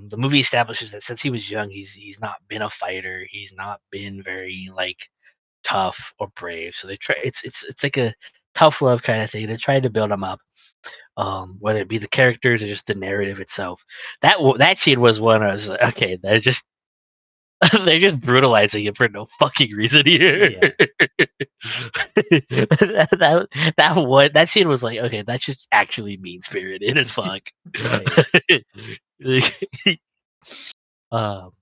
The movie establishes that since he was young, he's not been a fighter. He's not been very like tough or brave. So they try. It's like a tough love kind of thing. They're trying to build him up, whether it be the characters or just the narrative itself. That scene was one I was like, okay, they're just they're just brutalizing him for no fucking reason here.
Yeah.
that scene was like, okay, that's just actually mean spirited as fuck.
Right.
Like, um,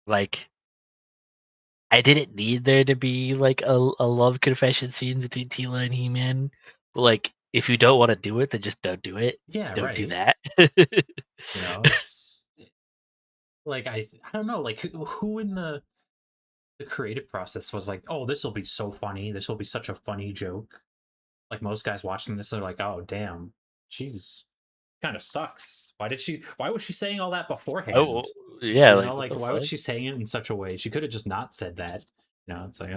like I didn't need there to be like a love confession scene between Tila and He-Man, but like if you don't want to do it, then just don't do it.
Yeah,
Don't do
right.
that.
It's like I don't know, like who in the creative process was like, "Oh, this will be so funny. This will be such a funny joke." Like most guys watching this are like, "Oh, damn. She's kind of sucks. Why was she saying all that
Oh
beforehand?"
yeah, like what
Like
the
why was
fuck?
she saying it in such a way? She could have just not said that. It's like,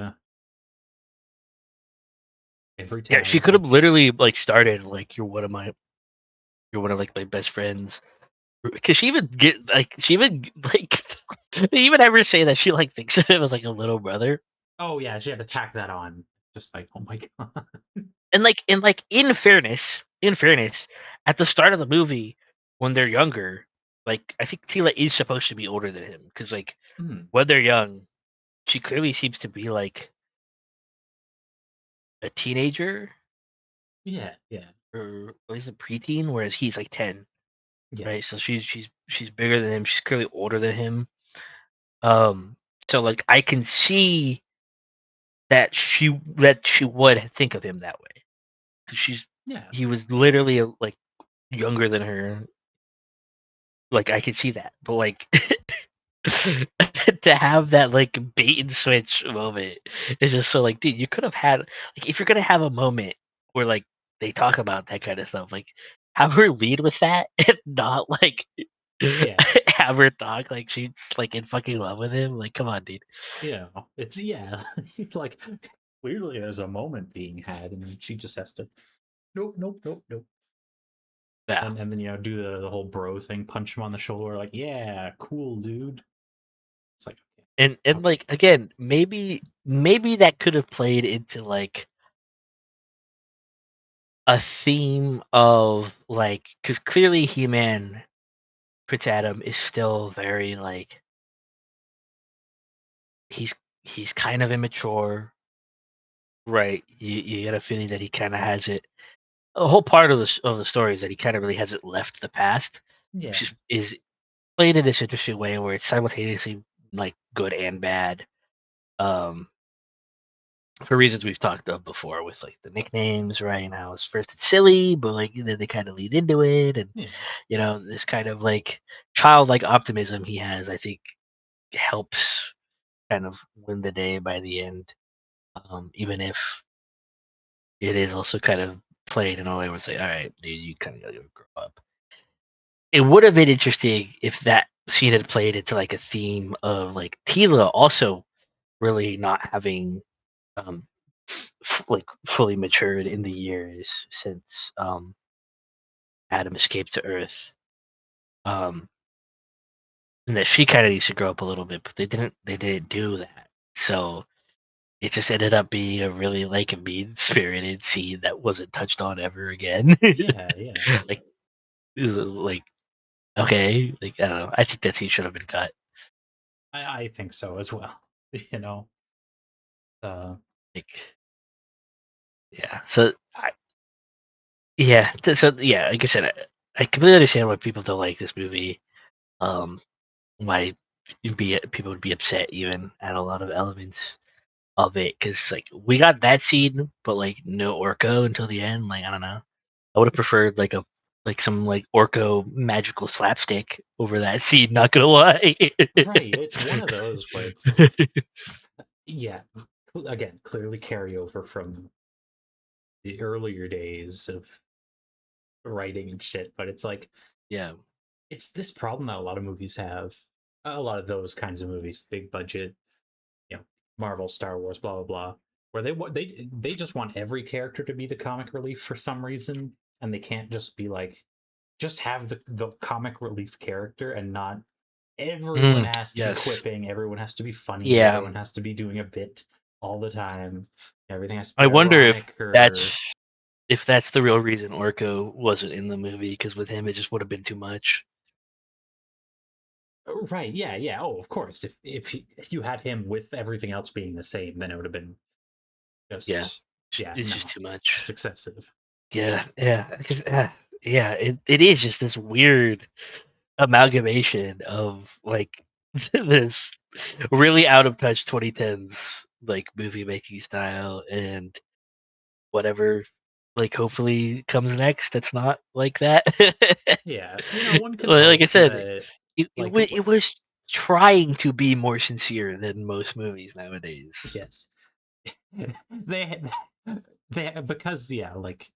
every
Yeah, she
time.
could have literally like started like you're one of like my best friends. Cause she even like they even ever say that she like thinks of him as like a little brother.
Oh yeah, she had to tack that on. Just like, oh my god.
And in fairness, at the start of the movie, when they're younger, like I think Tila is supposed to be older than him. Cause like
Hmm.
when they're young, she clearly seems to be like a teenager
Yeah, yeah,
or at least a preteen, whereas he's like 10, right? So
yes,
she's bigger than him. She's clearly older than him. Um, so like I can see that she would think of him that way because
yeah,
he was literally like younger than her. Like I could see that, but like to have that like bait and switch moment is just so like, dude, you could have had like if you're gonna have a moment where like they talk about that kind of stuff, like have her lead with that and not like
yeah.
have her talk like she's like in fucking love with him. Like, come on, dude.
It's yeah, like clearly there's a moment being had, and she just has to nope, nope, nope, nope,
Yeah.
and then do the whole bro thing, punch him on the shoulder, like yeah, cool, dude. It's like
And
okay,
like again, maybe that could have played into like a theme of like because clearly He-Man Prince Adam is still very like he's he's kind of immature, right? You get a feeling that he kind of has it. A whole part of the story is that he kind of really hasn't left the past, which
yeah,
is played in this interesting way where it's simultaneously like good and bad. Um, for reasons we've talked of before with like the nicknames, right? And how it's first it's silly, but like then they kind of lead into it, and
yeah,
this kind of like childlike optimism he has, I think, helps kind of win the day by the end. Even if it is also kind of played in a way where it's like, all right, dude, you kind of gotta grow up. It would have been interesting if that scene had played into like a theme of like Tila also really not having um like fully matured in the years since Adam escaped to Earth. Um, and that she kind of needs to grow up a little bit, but they didn't do that. So it just ended up being a really like a mean spirited scene that wasn't touched on ever again.
yeah, yeah.
like like okay, like I don't know. I think that scene should have been cut.
I think so as well. you know, uh,
Like yeah. So yeah. So yeah, like I said, I completely understand why people don't like this movie. Um, why people would be upset even at a lot of elements of it because like we got that scene, but like no Orko until the end. Like I don't know. I would have preferred like some like Orko magical slapstick over that scene. Not gonna lie.
right. It's one of those where it's yeah, again, clearly carryover from the earlier days of writing and shit, but it's like
Yeah.
it's this problem that a lot of movies have. A lot of those kinds of movies, big budget, Marvel, Star Wars, blah blah blah, where they just want every character to be the comic relief for some reason, and they can't just be like just have the comic relief character and not everyone has to be
Yes.
quipping, everyone has to be funny,
Yeah.
everyone has to be doing a bit all the time, everything has to
I
be
wonder
ironic or
if that's the real reason Orko wasn't in the movie because with him it just would have been too much.
right, yeah, yeah. Oh, of course. If you had him with everything else being the same, then it would have been
Yeah.
just yeah,
It's just
no,
too much.
just excessive.
Yeah. Yeah. 'Cause, yeah. It is just this weird amalgamation of like this really out of touch 2010s like movie making style and whatever like hopefully comes next that's not like that.
Yeah, one can
Like I
hope
said,
that like
it was trying to be more sincere than most movies nowadays.
yes, they they because yeah, like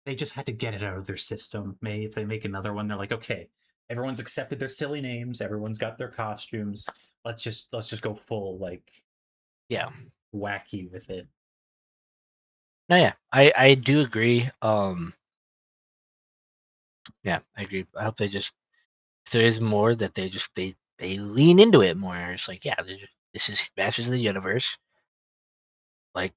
they just had to get it out of their system. May if they make another one, they're like, okay, everyone's accepted their silly names, everyone's got their costumes. Let's just go full like
Yeah.
wacky with it.
No, yeah. I do agree. Yeah, I agree. I hope they just if there is more that they lean into it more. It's like, yeah, this is Masters of the Universe. Like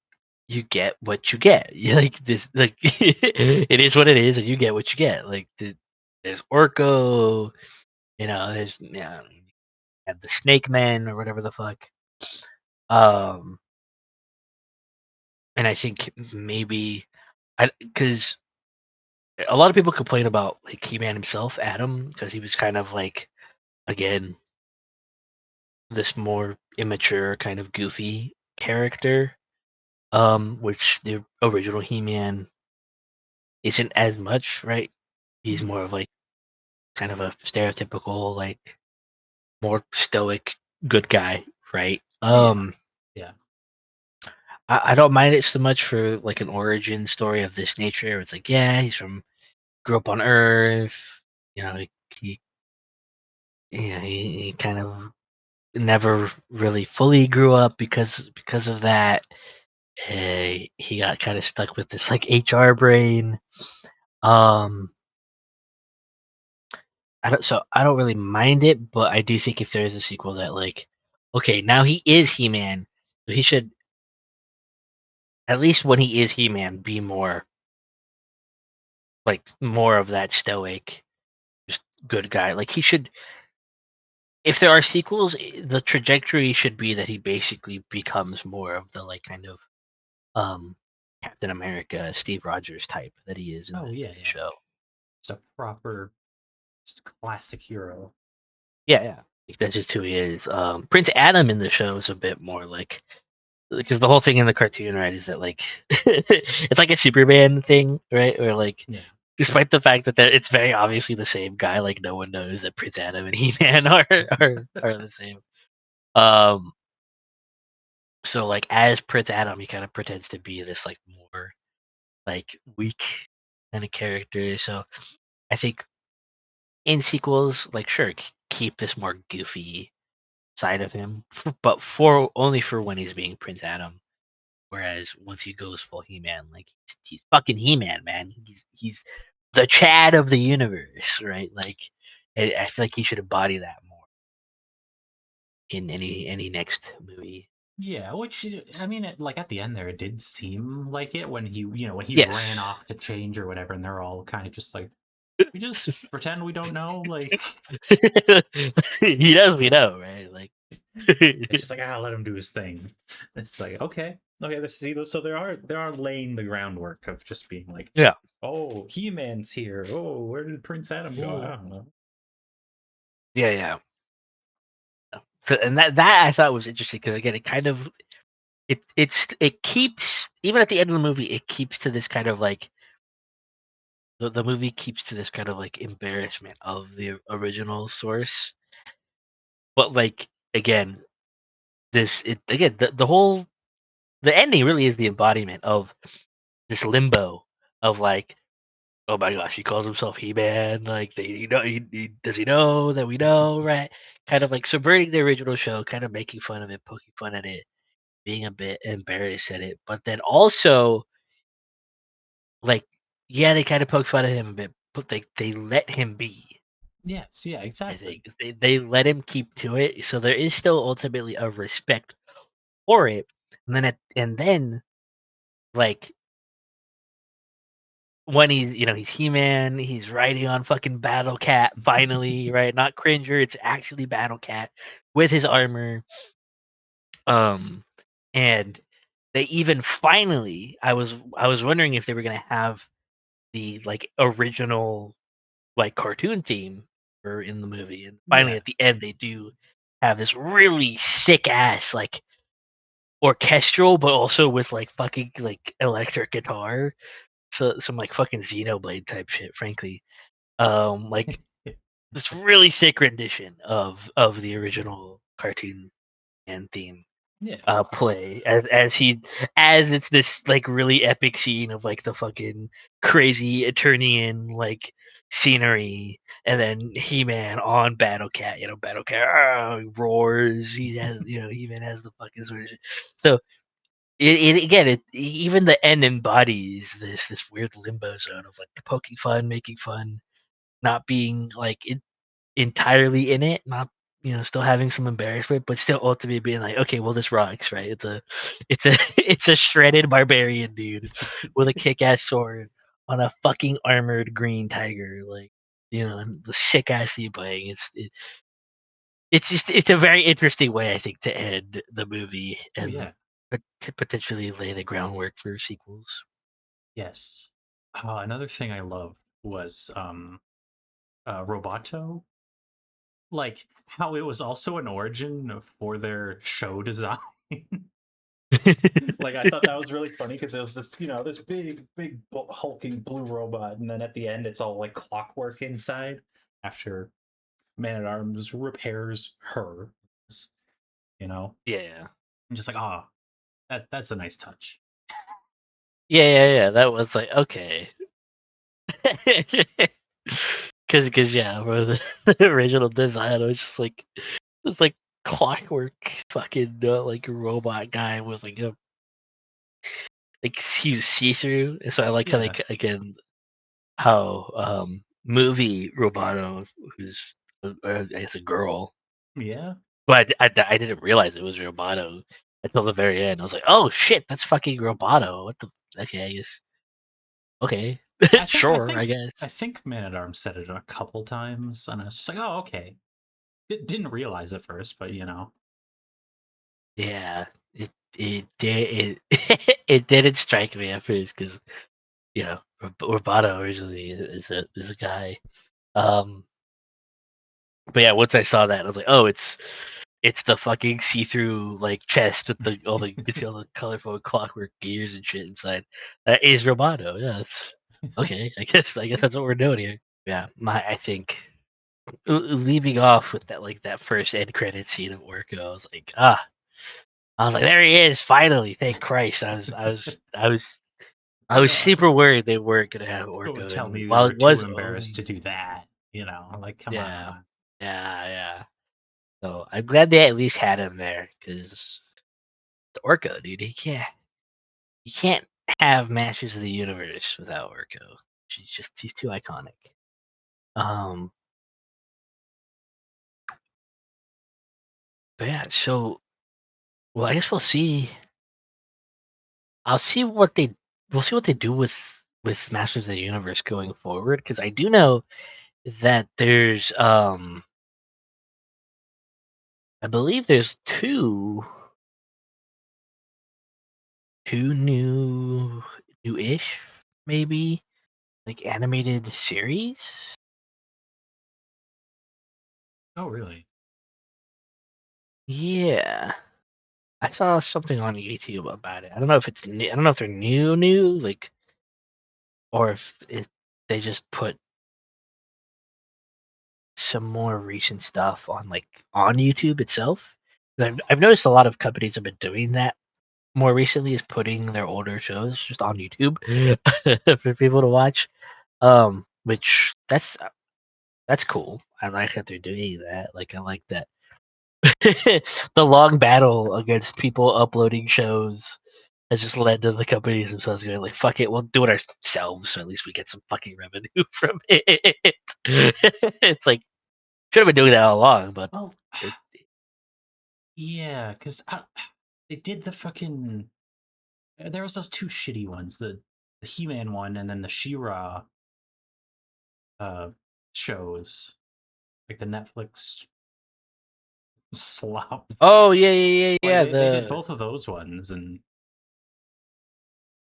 you get what you get. You like this like it is what it is and you get what you get. Like there's Orko, there's have the Snake Men or whatever the fuck. Um and I think maybe I because a lot of people complain about like He-Man himself, Adam, because he was kind of like again this more immature, kind of goofy character, which the original He-Man isn't as much, right? He's
Mhm.
more of like kind of a stereotypical, like more stoic good guy, right?
Yeah, yeah,
I don't mind it so much for like an origin story of this nature. Where it's like, yeah, he's from grew up on Earth, you know, he he kind of never really fully grew up because of that. He got kind of stuck with this like HR brain. Um, I don't really mind it, but I do think if there is a sequel that like, okay, now he is He-Man, so he should at least when he is He-Man be more like more of that stoic, just good guy. Like he should, if there are sequels, the trajectory should be that he basically becomes more of the like kind of um Captain America, Steve Rogers type that he is in
oh
in
yeah,
the
yeah,
show.
just a proper, just classic hero.
Yeah, yeah. Like, that's just who he is. Prince Adam in the show is a bit more like because the whole thing in the cartoon, right, is that like it's like a Superman thing, right? Or like
Yeah,
despite the fact that it's very obviously the same guy, like no one knows that Prince Adam and He-Man are the same. Um, so like as Prince Adam, he kind of pretends to be this like more like weak kind of character. So I think in sequels, like sure, keep this more goofy side of him, but for only for when he's being Prince Adam. Whereas once he goes full He-Man, like he's fucking He-Man, man. He's the Chad of the universe, right? Like I feel like he should embody that more in any next movie.
yeah. Which I mean, like at the end there, it did seem like it when when he ran
Yes.
off to change or whatever, and they're all kind of just like, we just pretend we don't know, like,
He does, we know, right? Like,
it's just like, let him do his thing. It's like, okay, okay, let's see. So there are laying the groundwork of just being like,
yeah,
oh, He-Man's here. Oh, where did Prince Adam go? I
Mhm.
don't know.
Yeah, yeah. So, and that I thought was interesting because again, it kind of it keeps even at the end of the movie, it keeps to this kind of like the movie keeps to this kind of like embarrassment of the original source. But like again, this it again the whole the ending really is the embodiment of this limbo of like, oh my gosh, he calls himself He-Man. Like, does he know that we know, right? Kind of like subverting the original show, kind of making fun of it, poking fun at it, being a bit embarrassed at it, but then also like, yeah, they kind of poke fun at him a bit, but they let him be.
Yes, yeah,
I
exactly.
think they let him keep to it, so there is still ultimately a respect for it. And then like when he's He-Man, he's riding on fucking Battle Cat finally, right? Not Cringer, it's actually Battle Cat with his armor. Um, and they even finally, I was wondering if they were gonna have the like original like cartoon theme for in the movie, and finally
Yeah,
at the end they do have this really sick ass like orchestral, but also with like fucking like electric guitar, so some like fucking Xenoblade type shit, frankly. Like this really sick rendition of the original cartoon and theme
yeah,
play as it's this like really epic scene of like the fucking crazy Eternian like scenery, and then He-Man on Battle Cat, Battle Cat roars, he has He-Man has the fucking sort of shit. So it again, even the end embodies this weird limbo zone of like poking fun, making fun, not being like entirely in it, not still having some embarrassment, but still ultimately being like, okay, well, this rocks, right? It's a it's a shredded barbarian dude with a kick-ass sword on a fucking armored green tiger, like and the sick ass theme playing. It's just it's a very interesting way, I think, to end the movie,
oh
and
yeah.
but to potentially lay the groundwork for sequels.
Yes. Another thing I loved was Roboto. Like how it was also an origin for their show design. Like I thought that was really funny because it was this, this big hulking blue robot, and then at the end it's all like clockwork inside after Man at Arms repairs her. You know,
Yeah.
I'm just like, that's a nice touch.
Yeah. That was like okay. Cause yeah, bro, the original design was just like this like clockwork fucking like robot guy with like like he was see through. And so I like how
Yeah,
again how movie Roboto, who's I guess a girl,
yeah.
but I didn't realize it was Roboto until the very end. I was like, oh shit, that's fucking Roboto. What the okay, I guess okay.
I think I
Sure, I
think
guess.
I think Man at Arms said it a couple times, and I was just like, oh, okay. Didn't realize at first, but
Yeah, it did it didn't strike me at first because Roboto originally is a guy. Um, but yeah, once I saw that, I was like, oh, it's the fucking see through like chest with the all the you can see all the colorful clockwork gears and shit inside. That is Roboto. Yeah, it's okay. I guess that's what we're doing here. Yeah, I think leaving off with that like that first end credit scene of Orko, I was like, there he is, finally, thank Christ. I was
no,
super worried they weren't gonna have
don't
Orko,
tell
and
me they
while
were
it
too
was
embarrassed to
only
do that. Like, come
yeah,
on.
yeah. So I'm glad they at least had him there because the Orko, dude, you can't have Masters of the Universe without Orko. She's too iconic. Um, but yeah, so well, I guess we'll see. I'll see what they we'll see what they do with Masters of the Universe going forward because I do know that there's I believe there's two new-ish maybe like animated series.
Oh, really?
Yeah, I saw something on YouTube about it. I don't know if it's new, I don't know if they're new like or if they just put some more recent stuff on like on YouTube itself. 'Cause I've noticed a lot of companies have been doing that more recently is putting their older shows just on YouTube for people to watch. Which that's cool. I like that they're doing that. Like I like that the long battle against people uploading shows has just led to the companies themselves going like, "Fuck it, we'll do it ourselves, so at least we get some fucking revenue from it." It's like should have been doing that all along, but
Well,
it,
yeah, because they did the fucking. There was those two shitty ones, the He-Man one, and then the She-Ra uh, shows, like the Netflix slop.
oh
Like
yeah.
they did both of those ones, and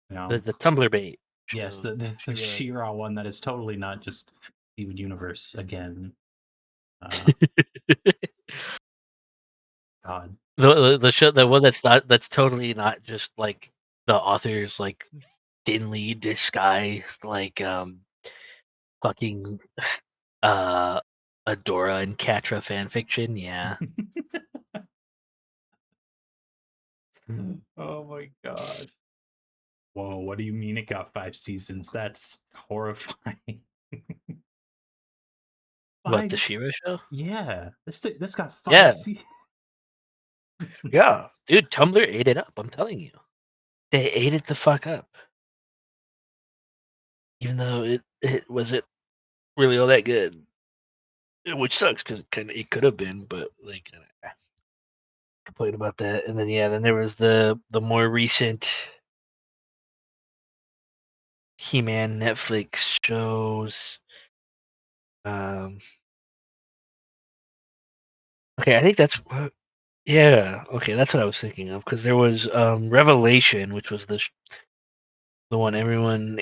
you know,
The Tumblr bait
yes,
show.
the
She-Ra.
She-Ra one that is totally not just Steven Universe again. Uh, God.
The show the one that's totally not just like the author's like thinly disguised like fucking uh Adora and Catra fan fiction. Yeah.
Oh my God. Whoa, what do you mean it got 5 seasons? That's horrifying.
What the
Five.
She-Ra show?
Yeah, this got five
Yeah.
seasons.
Yeah. Dude, Tumblr ate it up, I'm telling you. They ate it the fuck up. Even though it wasn't really all that good. Which sucks because it could have been, but like complain about that. And then yeah, then there was the more recent He-Man Netflix shows. Um, okay, I think that's Yeah, okay, that's what I was thinking of because there was Revelation, which was the one everyone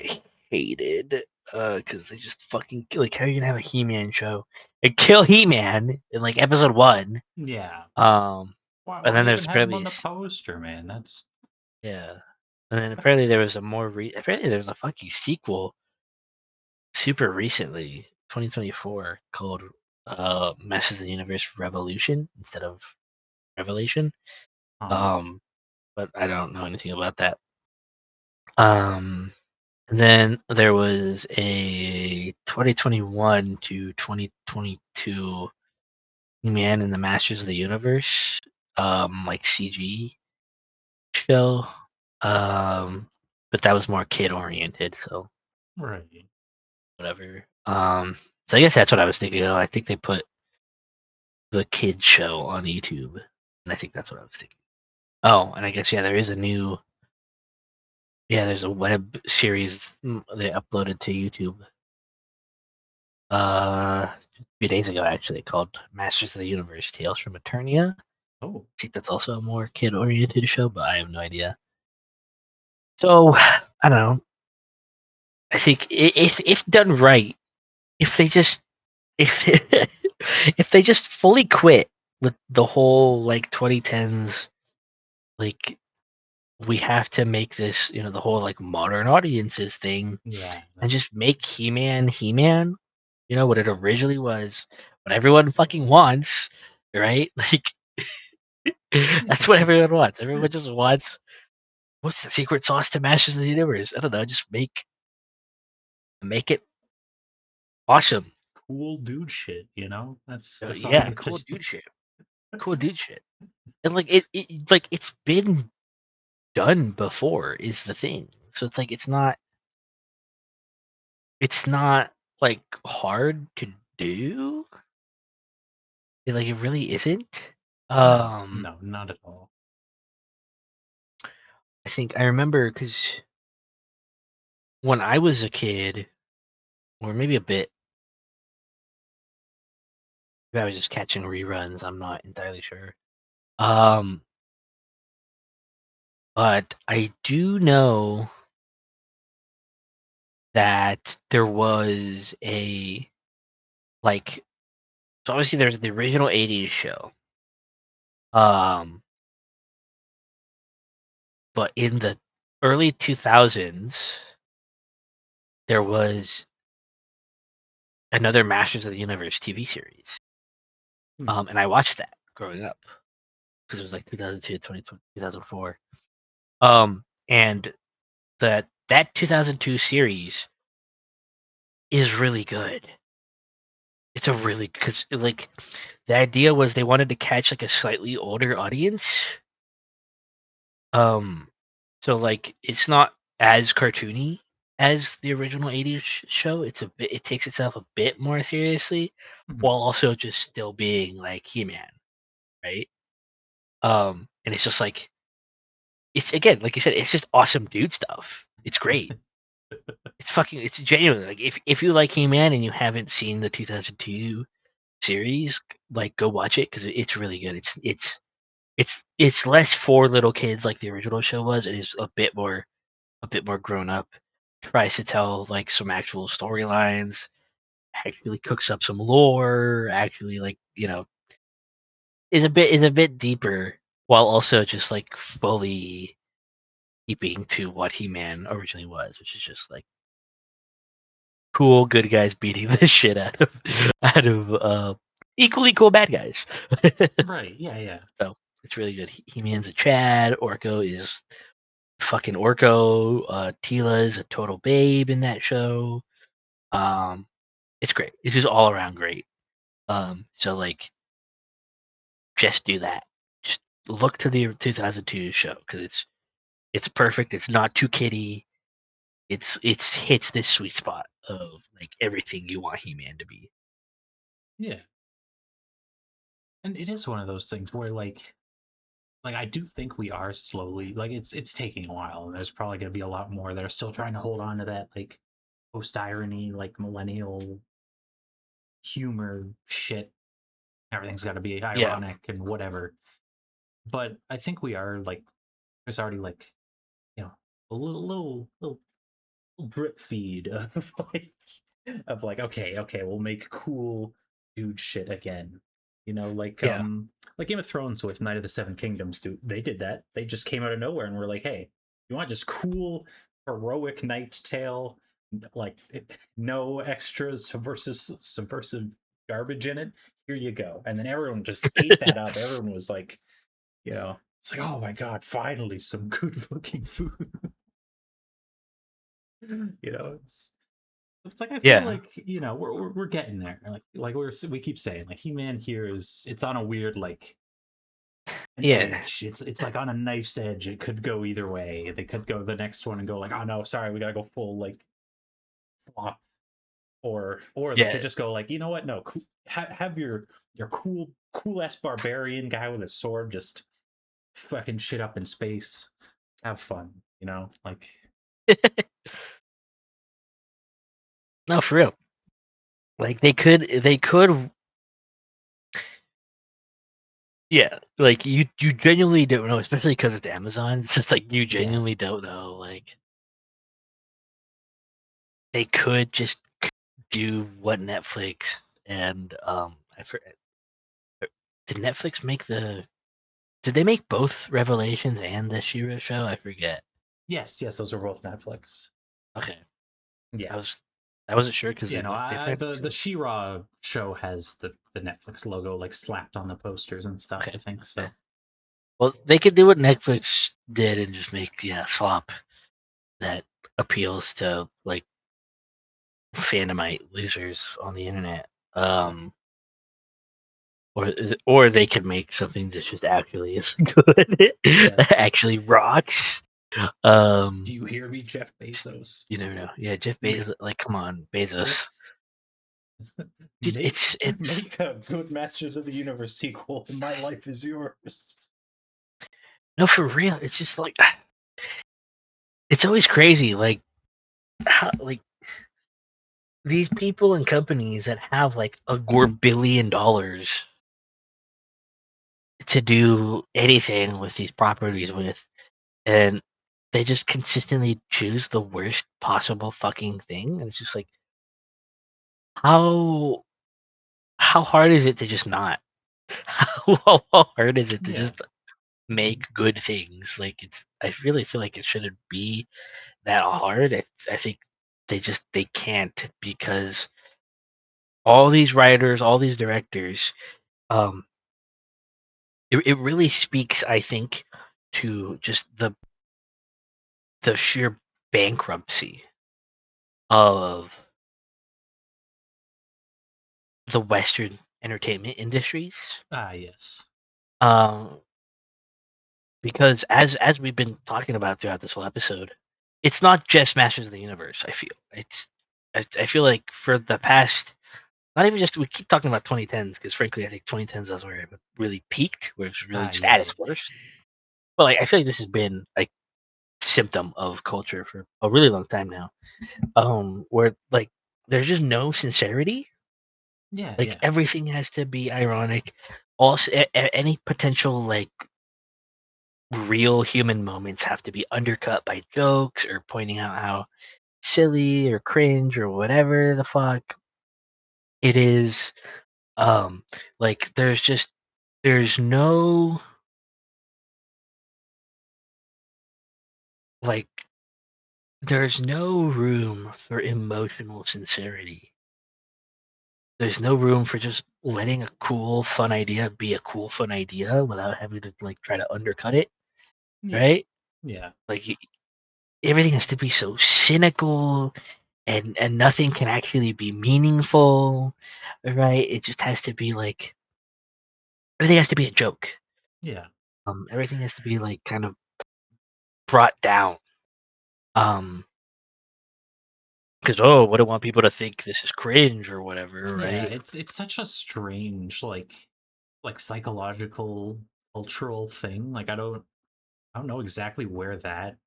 hated because they just fucking like how are you gonna have a He-Man show and kill He-Man in like episode 1.
Yeah.
Um, and
Why
then
even
there's
have him
apparently
on the poster, man? That's
yeah, and then apparently there was a apparently there's a fucking sequel super recently, 2024, called Masters of the Universe Revolution instead of Revelation.
uh
Um, but I don't know anything about that. Um, and then there was a 2021 to 2022 Man in the Masters of the Universe, like CG show. But that was more kid oriented, so
right.
whatever. So I guess that's what I was thinking of. I think they put the kid show on YouTube, and I think that's what I was thinking. Oh, and I guess yeah, there is a new there's a web series they uploaded to YouTube a few days ago actually called Masters of the Universe: Tales from Eternia. I
Oh,
think that's also a more kid oriented show, but I have no idea. So I don't know. I think if done right, if they just if if they just fully quit with the whole like 2010s like we have to make this, the whole like modern audiences thing
yeah.
and just make He-Man He-Man, what it originally was, what everyone fucking wants, right? Like that's what everyone wants. Everyone just wants what's the secret sauce to Masters of the Universe? I don't know, just make it awesome.
Cool dude shit, you know? That's all
Yeah,
you gotta
cool
do.
dude shit. Cool dude shit. And like it like it's been done before is the thing. So it's like it's not like hard to do. Like it really isn't.
No,
Um,
no, not at all.
I think I remember because when I was a kid, or maybe a bit, maybe I was just catching reruns. I'm not entirely sure. Um, but I do know that there was a like so obviously there's the original '80s show. Um, but in the early 2000s, there was another Masters of the Universe TV series.
Hmm.
And I watched that growing up because it was like 2002, 2004. And that 2002 series is really good. It's a really because like the idea was they wanted to catch like a slightly older audience. Um, so like it's not as cartoony as the original '80s show. It takes itself a bit more seriously,
Mhm.
while also just still being like He-Man, right? And it's just like it's again, like you said, it's just awesome dude stuff. It's great. It's genuinely like if you like He-Man and you haven't seen the 2002 series, like go watch it because it's really good. It's less for little kids like the original show was. It is a bit more grown up. Tries to tell like some actual storylines. Actually cooks up some lore. Actually, like is a bit deeper while also just like fully keeping to what He-Man originally was, which is just like cool good guys beating the shit out of equally cool bad guys.
Right, yeah, yeah.
So it's really good. He-Man's a Chad. Orko is fucking Orko. Tila is a total babe in that show. Um, it's great. It's just all around great. So like, just do that. Just look to the 2002 show because it's perfect. It's not too kiddie. It's hits this sweet spot of like everything you want He-Man to be.
Yeah. And it is one of those things where like I do think we are slowly like it's taking a while and there's probably gonna be a lot more that are still trying to hold on to that like post irony, like millennial humor shit. Everything's gotta be
Yeah.
ironic and whatever. but I think we are like there's already like you know a little drip feed of like okay we'll make cool dude shit again,
Yeah.
like Game of Thrones with Night of the Seven Kingdoms. They did that. They just came out of nowhere and were like, hey, you want just cool heroic knight tale, like no extras subversive garbage in it, here you go. And then everyone just ate that up. Everyone was like, it's like, oh my god, finally some good fucking food. It's like I feel
Yeah.
like we're getting there. Like we keep saying, like He-Man here it's on a weird like an
Yeah.
edge. It's like on a knife's edge. It could go either way. They could go the next one and go like, oh no, sorry, we gotta go full like flop, or they could
Yeah.
just go like, you know what? No, have your cool ass barbarian guy with a sword just fucking shit up in space. Have fun, like
No, for real. Like they could yeah, like you genuinely don't know, especially because it's Amazon. It's just like you
yeah,
genuinely don't know. Like they could just do what Netflix and I forget. Did Netflix make the? Did they make both Revelations and the She-Ra show? I forget.
yes, those are both Netflix.
Okay,
Yeah.
I was I wasn't sure because
Yeah,
they
no,
look different.
the
So
She-Ra show has the Netflix logo like slapped on the posters and stuff,
okay,
I think.
okay.
So
Well, they could do what Netflix did and just make swap that appeals to like fandomite losers on the internet.
yeah.
Or they could make something that's just actually is good, that
Yes.
actually rocks.
Do you hear me, Jeff Bezos?
You never know. Yeah, Jeff
Make
Bezos. Like, come on, Bezos. Dude,
make
it's
make a good Masters of the Universe sequel. My life is yours.
no, for real. It's just like it's always crazy. Like how, like these people and companies that have like a $1 billion to do anything with these properties with, and they just consistently choose the worst possible fucking thing. And it's just like how how hard is it to just not? How hard is it to
Yeah,
just make good things? Like I really feel like it shouldn't be that hard. I think they can't because all these writers, all these directors, um, it really speaks, I think, to just the sheer bankruptcy of the Western entertainment industries.
yes.
Um, because as we've been talking about throughout this whole episode, it's not just Masters of the Universe. I feel I feel like for the past, not even just we keep talking about 2010s because frankly I think 2010s is where it really peaked, where it's really just
Yeah,
at its worst. But like I feel like this has been like symptom of culture for a really long time now. Where like there's just no sincerity.
yeah,
Like
yeah,
everything has to be ironic. Also, any potential like real human moments have to be undercut by jokes or pointing out how silly or cringe or whatever the fuck it is. Um, like there's no like there's no room for emotional sincerity. There's no room for just letting a cool, fun idea be a cool, fun idea without having to like try to undercut it,
yeah,
right?
yeah,
Like everything has to be so cynical, and nothing can actually be meaningful, right? It just has to be like everything has to be a joke.
yeah,
Everything has to be like kind of brought down. Um, because oh, what do I want people to think this is cringe or whatever,
yeah.
right?
It's such a strange like psychological cultural thing. Like I don't know exactly where that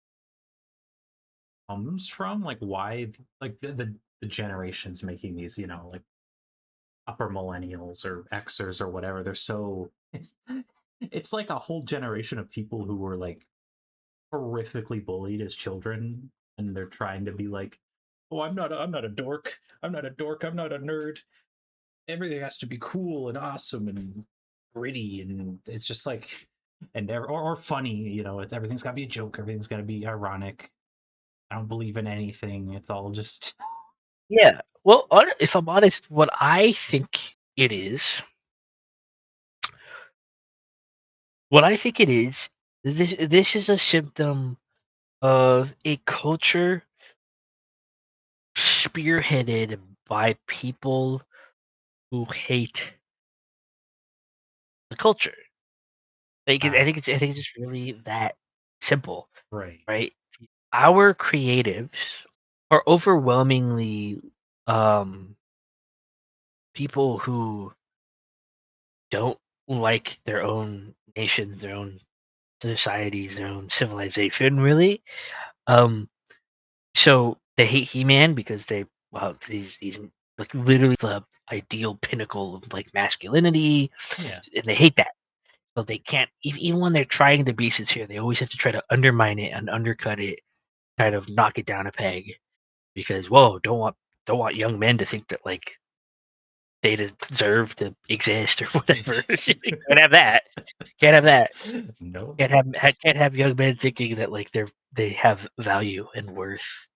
comes from, like why like the generations making these, like upper millennials or Xers or whatever, they're so it's like a whole generation of people who were like horrifically bullied as children, and they're trying to be like, "Oh, I'm not a dork. I'm not a dork. I'm not a nerd. Everything has to be cool and awesome and gritty," and it's just like, and or funny. Everything's got to be a joke. Everything's got to be ironic. I don't believe in anything. It's all just
Yeah. Well, if I'm honest, what I think it is, what I think it is, this is a symptom of a culture spearheaded by people who hate the culture. Like,
ah,
I think it's just really that simple,
right.
right? Our creatives are overwhelmingly um, people who don't like their own nations, their own societies, their own civilization, really. Um, so they hate He-Man because he's like literally the ideal pinnacle of like masculinity,
Yeah.
and they hate that. So they can't even when they're trying to be sincere, they always have to try to undermine it and undercut it, kind of knock it down a peg because whoa, don't want young men to think that like they deserve to exist or whatever. Can't have that. Can't have that.
No.
Can't have young men thinking that like they have value and worth,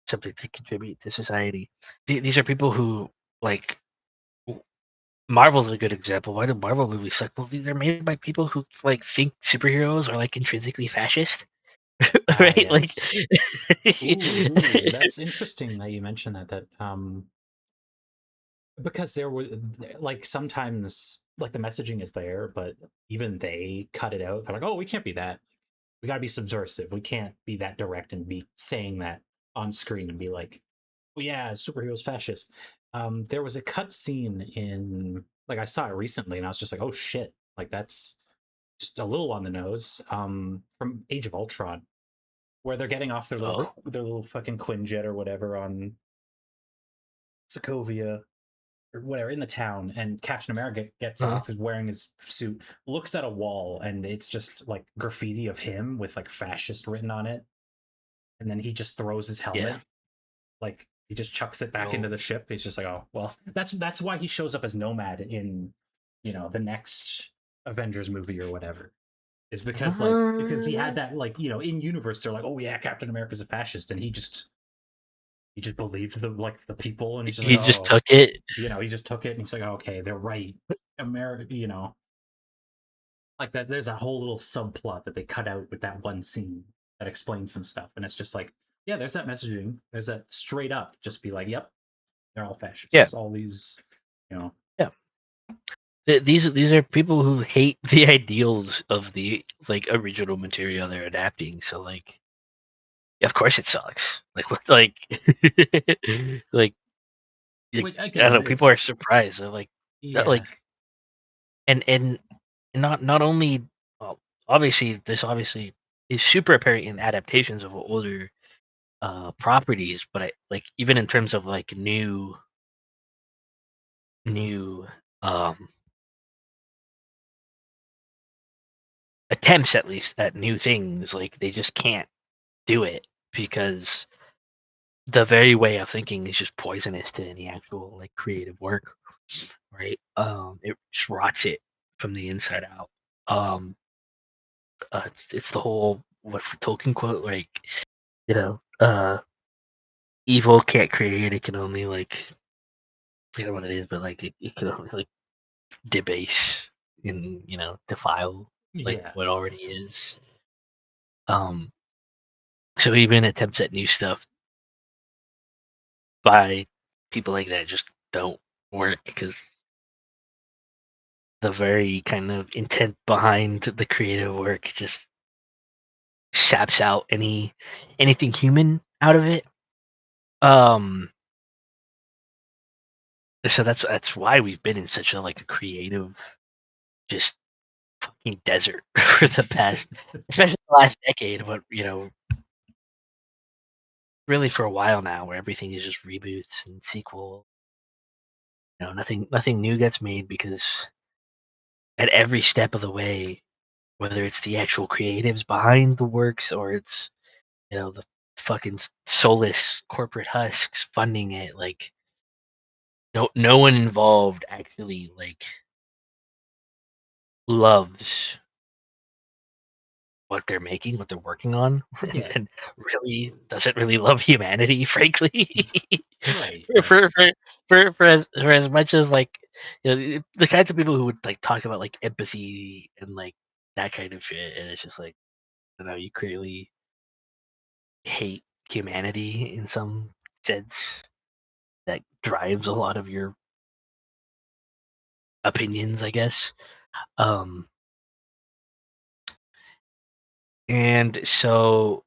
something to contribute to society. These are people who like Marvel's a good example. Why do Marvel movies suck? Well, these are made by people who like think superheroes are like intrinsically fascist,
Ah,
right? Like,
yes. Ooh, that's interesting that you mentioned that. Because there were like sometimes like the messaging is there, but even they cut it out. They're like, "Oh, we can't be that. We got to be subversive. We can't be that direct and be saying that on screen and be like, oh yeah, superheroes fascist." There was a cut scene in like I saw it recently, and I was just like, "Oh shit!" Like that's just a little on the nose. From Age of Ultron, where they're getting off
oh,
their little fucking Quinjet or whatever on Sokovia or whatever in the town, and Captain America gets
uh,
off, is wearing his suit, looks at a wall, and it's just like graffiti of him with like fascist written on it, and then he just throws his
yeah,
helmet, like he just chucks it back into
no,
the ship. He's just like, oh well, that's why he shows up as Nomad in the next Avengers movie or whatever. Is because he had
uh,
that like in universe they're like, oh yeah, Captain America's a fascist, and he just believed the people, and he's just like,
he just
oh,
took it.
he just took it, and he's like, oh, okay, they're right. America, like that. There's that whole little subplot that they cut out with that one scene that explains some stuff, and it's just like, yeah, there's that messaging. There's that straight up, just be like, yep, they're all
Yeah,
fascists. All these, you know,
yeah. These are people who hate the ideals of the like original material they're adapting. So like, of course it sucks. Like what like like like,
which
I don't
again,
know, people are
it's
surprised. They're like that
yeah,
like and not only well, obviously this obviously is super apparent in adaptations of older properties, but I like even in terms of like new um attempts at least at new things, like they just can't do it because the very way of thinking is just poisonous to any actual like creative work, right? It just rots it from the inside out. Um, it's the whole what's the Tolkien quote like? You know, evil can't create; it can only like I forget what it is, but like it can only like debase and defile like
yeah,
what already is. Um, so even attempts at new stuff by people like that just don't work because the very kind of intent behind the creative work just saps out anything human out of it. Um, so that's why we've been in such a like a creative just fucking desert for the past, especially the last decade, but really for a while now, where everything is just reboots and sequel. Nothing new gets made because at every step of the way, whether it's the actual creatives behind the works or it's, the fucking soulless corporate husks funding it, like, no one involved actually, like, loves what they're making, what they're working on,
Yeah.
and really doesn't really love humanity, frankly.
Right.
For
Right.
for for for as much as, like, the kinds of people who would, like, talk about, like, empathy and, like, that kind of shit, and it's just like, you clearly hate humanity in some sense that drives a lot of your opinions, I guess. Um, and so,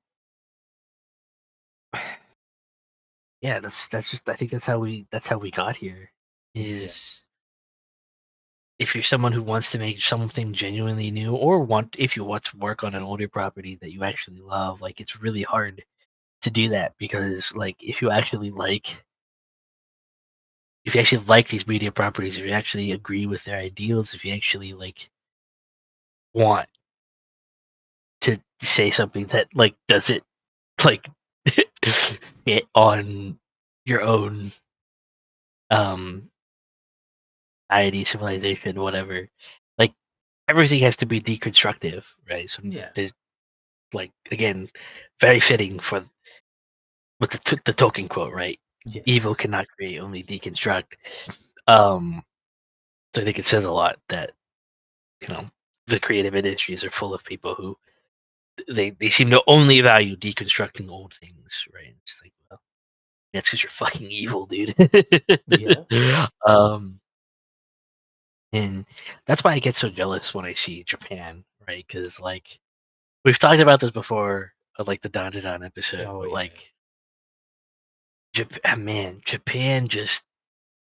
yeah, that's just I think that's how we got here,
Yeah.
is if you're someone who wants to make something genuinely new, or if you want to work on an older property that you actually love, like, it's really hard to do that because, like, if you actually like these media properties, if you actually agree with their ideals, if you actually, like, want to say something that, like, doesn't, like, fit on your own, um society, civilization, whatever, like, everything has to be deconstructive, right? So
Yeah.
there's, like, again, very fitting for with the Tolkien quote, right? Evil
Yes.
cannot create, only deconstruct. Um, so I think it says a lot that, you know the creative industries are full of people who they seem to only value deconstructing old things, right? It's like, well, that's because you're fucking evil, dude.
Yeah.
um, and that's why I get so jealous when I see Japan, right? Because, like, we've talked about this before, like the Dandadan episode,
Oh
but,
yeah.
like, Japan, man, Japan just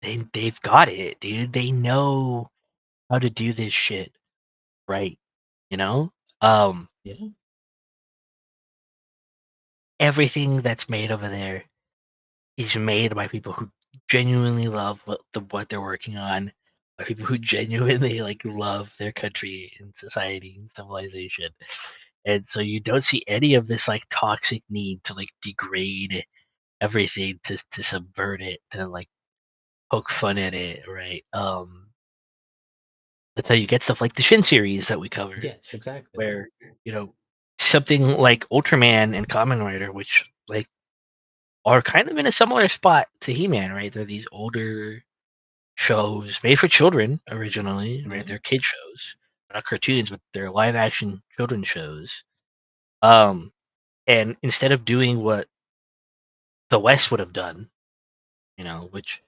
they've got it, dude. They know how to do this shit right, you know? Um,
Yeah.
Everything that's made over there is made by people who genuinely love what they're working on, by people who genuinely, like, love their country and society and civilization. And so you don't see any of this, like, toxic need to, like, degrade everything, to subvert it, to, like, poke fun at it, right? That's how you get stuff like the Shin series that we covered,
Yes. Exactly.
where, you know something like Ultraman and Kamen Rider, which, like, are kind of in a similar spot to He-Man, right? They're these older shows made for children originally, right?
Yeah.
They're kid shows, not cartoons, but they're live action children shows. Um, and instead of doing what the West would have done, which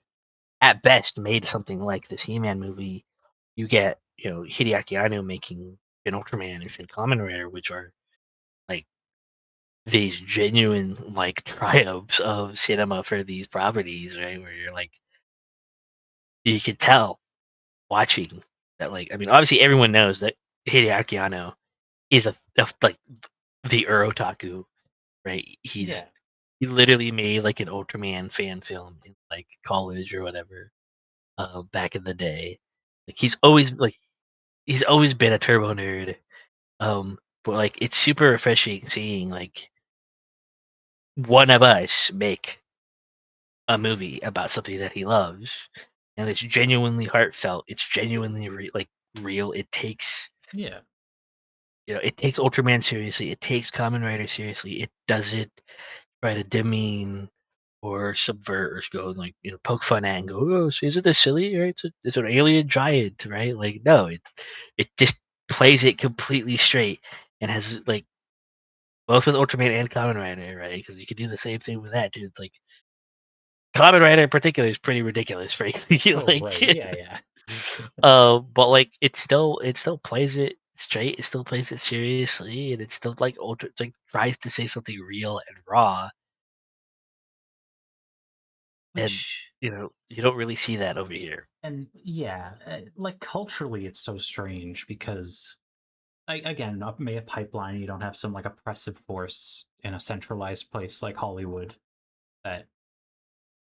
at best made something like this He-Man movie, you get, Hideaki Anno making Shin Ultraman and Shin Kamen Rider, which are, like, these genuine, like, triumphs of cinema for these properties, right? Where you're like, you could tell watching that, like, I mean, obviously everyone knows that Hideaki Anno is like, the Urotaku, right?
Yeah.
He literally made, like, an Ultraman fan film in, like, college or whatever, back in the day. Like, he's always been a turbo nerd. But, like, it's super refreshing seeing, like, one of us make a movie about something that he loves, and it's genuinely heartfelt. It's genuinely real.
Yeah.
It takes Ultraman seriously. It takes Kamen Rider seriously. It doesn't try to demean or subvert or go and, like, poke fun at and go, oh, so isn't this silly? Right? It's an alien giant, right? Like, no, it just plays it completely straight and has, like, both with Ultraman and Kamen Rider, right? Because you can do the same thing with that, dude. It's like Kamen Rider in particular is pretty ridiculous, frankly.
Oh
Like,
right. Yeah. Yeah.
but, like, it still plays it straight. It still plays it seriously, and it's still, like, ultra. It's like, tries to say something real and raw, and
Which
you don't really see that over here.
and yeah, like culturally, it's so strange because again, up may a pipeline, you don't have some like oppressive force in a centralized place like Hollywood that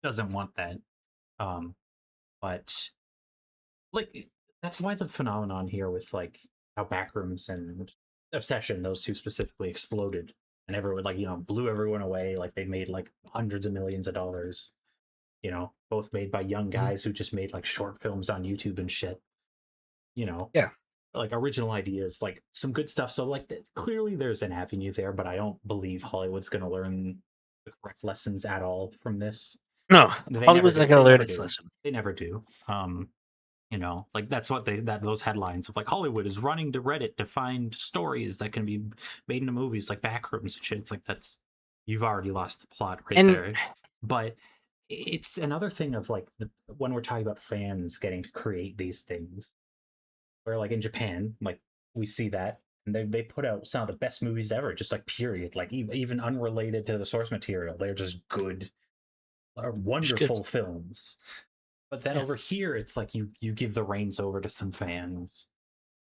doesn't want that. Um, but like that's why the phenomenon here with like how Backrooms and Obsession, those two specifically, exploded, and everyone like blew everyone away. Like they made like hundreds of millions of dollars. Both made by young
Mhm.
guys who just made like short films on YouTube and shit. You know,
Yeah.
like original ideas, like some good stuff. So like clearly there's an avenue there, but I don't believe Hollywood's going to learn the correct lessons at all from this.
No,
They never
Hollywood's not
do.
gonna
They
learn
never
its
do.
lesson.
They never do. Like that's what those headlines of like Hollywood is running to Reddit to find stories that can be made into movies like Backrooms and shit. It's like that's you've already lost the plot right
And
there. But it's another thing of like when we're talking about fans getting to create these things, where like in Japan, like we see that and they put out some of the best movies ever, just like period, like even unrelated to the source material. They're just good, are
it's good.
wonderful films. But then
Yeah.
over here, it's like you give the reins over to some fans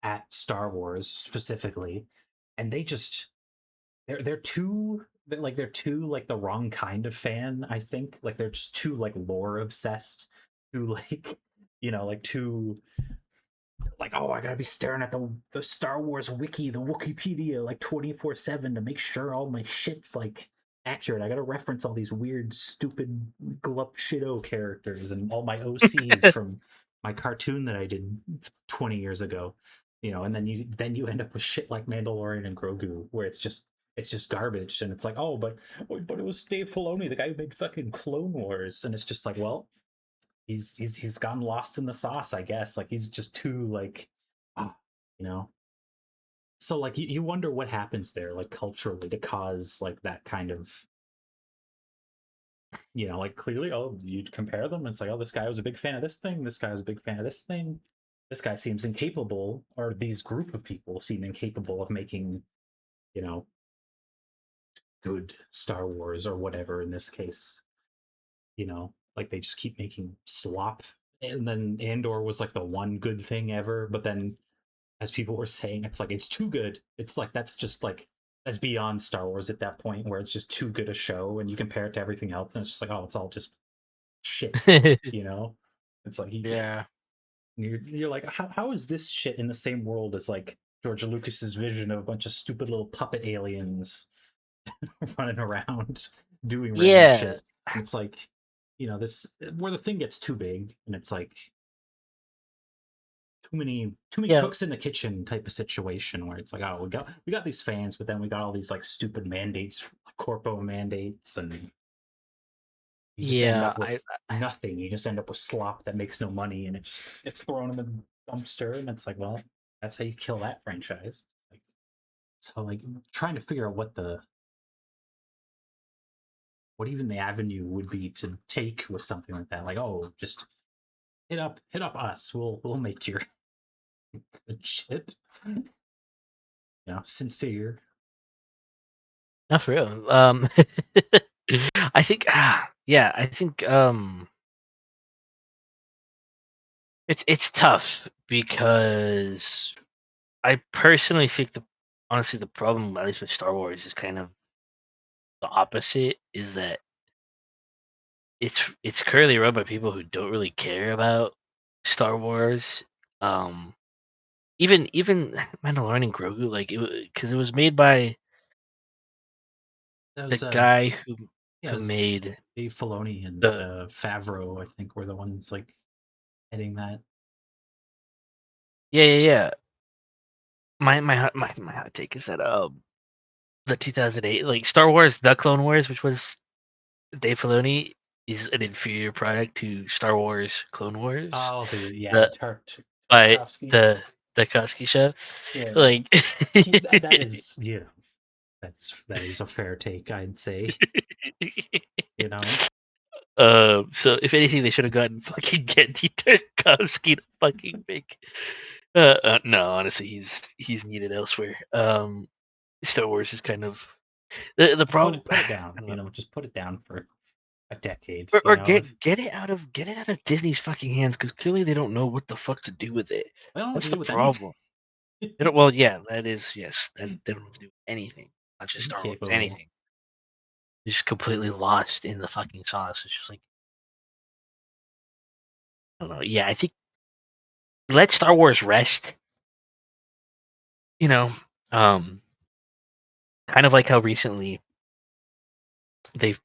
at Star Wars specifically, and they're too they're too like the wrong kind of fan. I think like they're just too like lore obsessed, too like like too like, oh, I gotta be staring at the Star Wars wiki, the Wikipedia, like 24/7 to make sure all my shit's like accurate. I gotta reference all these weird, stupid glup shido characters and all my OCs from my cartoon that I did 20 years ago. And then you end up with shit like Mandalorian and Grogu, where it's just garbage, and it's like, but it was Dave Filoni, the guy who made fucking Clone Wars, and it's just like, well, he's gotten lost in the sauce, I guess. Like he's just too like, ah, you know. So like you wonder what happens there, like culturally, to cause like that kind of, like clearly, oh, you'd compare them. And it's like, oh, this guy was a big fan of this thing. This guy was a big fan of this thing. This guy seems incapable, or these group of people seem incapable of making, you know, good Star Wars or whatever in this case. Like they just keep making slop. And then Andor was like the one good thing ever, but then as people were saying, it's like it's too good. It's like that's beyond Star Wars at that point, where it's just too good a show, and you compare it to everything else, and it's just like, oh, it's all just shit. You know, it's like
Yeah.
you're like, how is this shit in the same world as like George Lucas's vision of a bunch of stupid little puppet aliens running around doing random
Yeah.
shit? And it's like, this where the thing gets too big, and it's like too many
Yeah.
cooks in the kitchen type of situation where it's like, oh, we got these fans, but then we got all these like stupid mandates, like corpo mandates, and you just end
Yeah.
up with nothing. You just end up with slop that makes no money, and it just gets thrown in the dumpster. And it's like, well, that's how you kill that franchise. Like, so like trying to figure out what even the avenue would be to take with something like that. Like, oh, just hit up us. We'll make your good shit. Sincere.
Not for real. I think yeah, I think it's tough because I personally think honestly the problem, at least with Star Wars, is kind of the opposite, is that it's currently run by people who don't really care about Star Wars. Um even Mandalorian and Grogu, like because it was made by
That
the
was
guy
yeah, it
who
was
made
Dave Filoni and
the
Favreau, I think, were the ones like heading that.
yeah. My hot take is that the 2008 like Star Wars The Clone Wars, which was Dave Filoni, is an inferior product to Star Wars Clone Wars,
Oh, the
the by
Tarkovsky.
the Koski show.
Yeah,
Like
that is that is a fair take, I'd say. You know,
so if anything, they should have gotten fucking Gendy Tarkovsky to fucking make. No, honestly, he's needed elsewhere. Star Wars is kind of the
put
problem.
it down.
I don't know.
Just put it down for a decade.
Or get it out of Disney's fucking hands, because clearly they don't know what the fuck to do with it.
I don't know what
That's
to
the
do with anything.
problem. They don't, well, yeah, that is, yes. They don't know what to do with anything, not just Star Wars,
Incapable.
anything. They're just completely lost in the fucking sauce. It's just like, I don't know. Yeah, I think let Star Wars rest. You know, um, kind of like how recently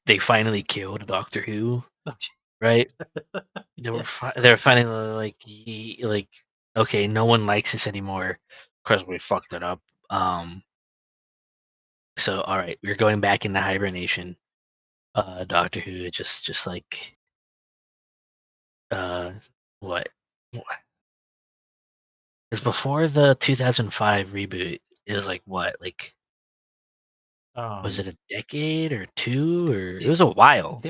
they finally killed Doctor Who, right?
Yes.
They were finally like like okay, no one likes this anymore because we fucked it up. Um, so all right, we're going back into hibernation. Doctor Who just like uh what? Because before the 2005 reboot, it was like what? Like was
Um,
it a decade or two or it
it,
was a while?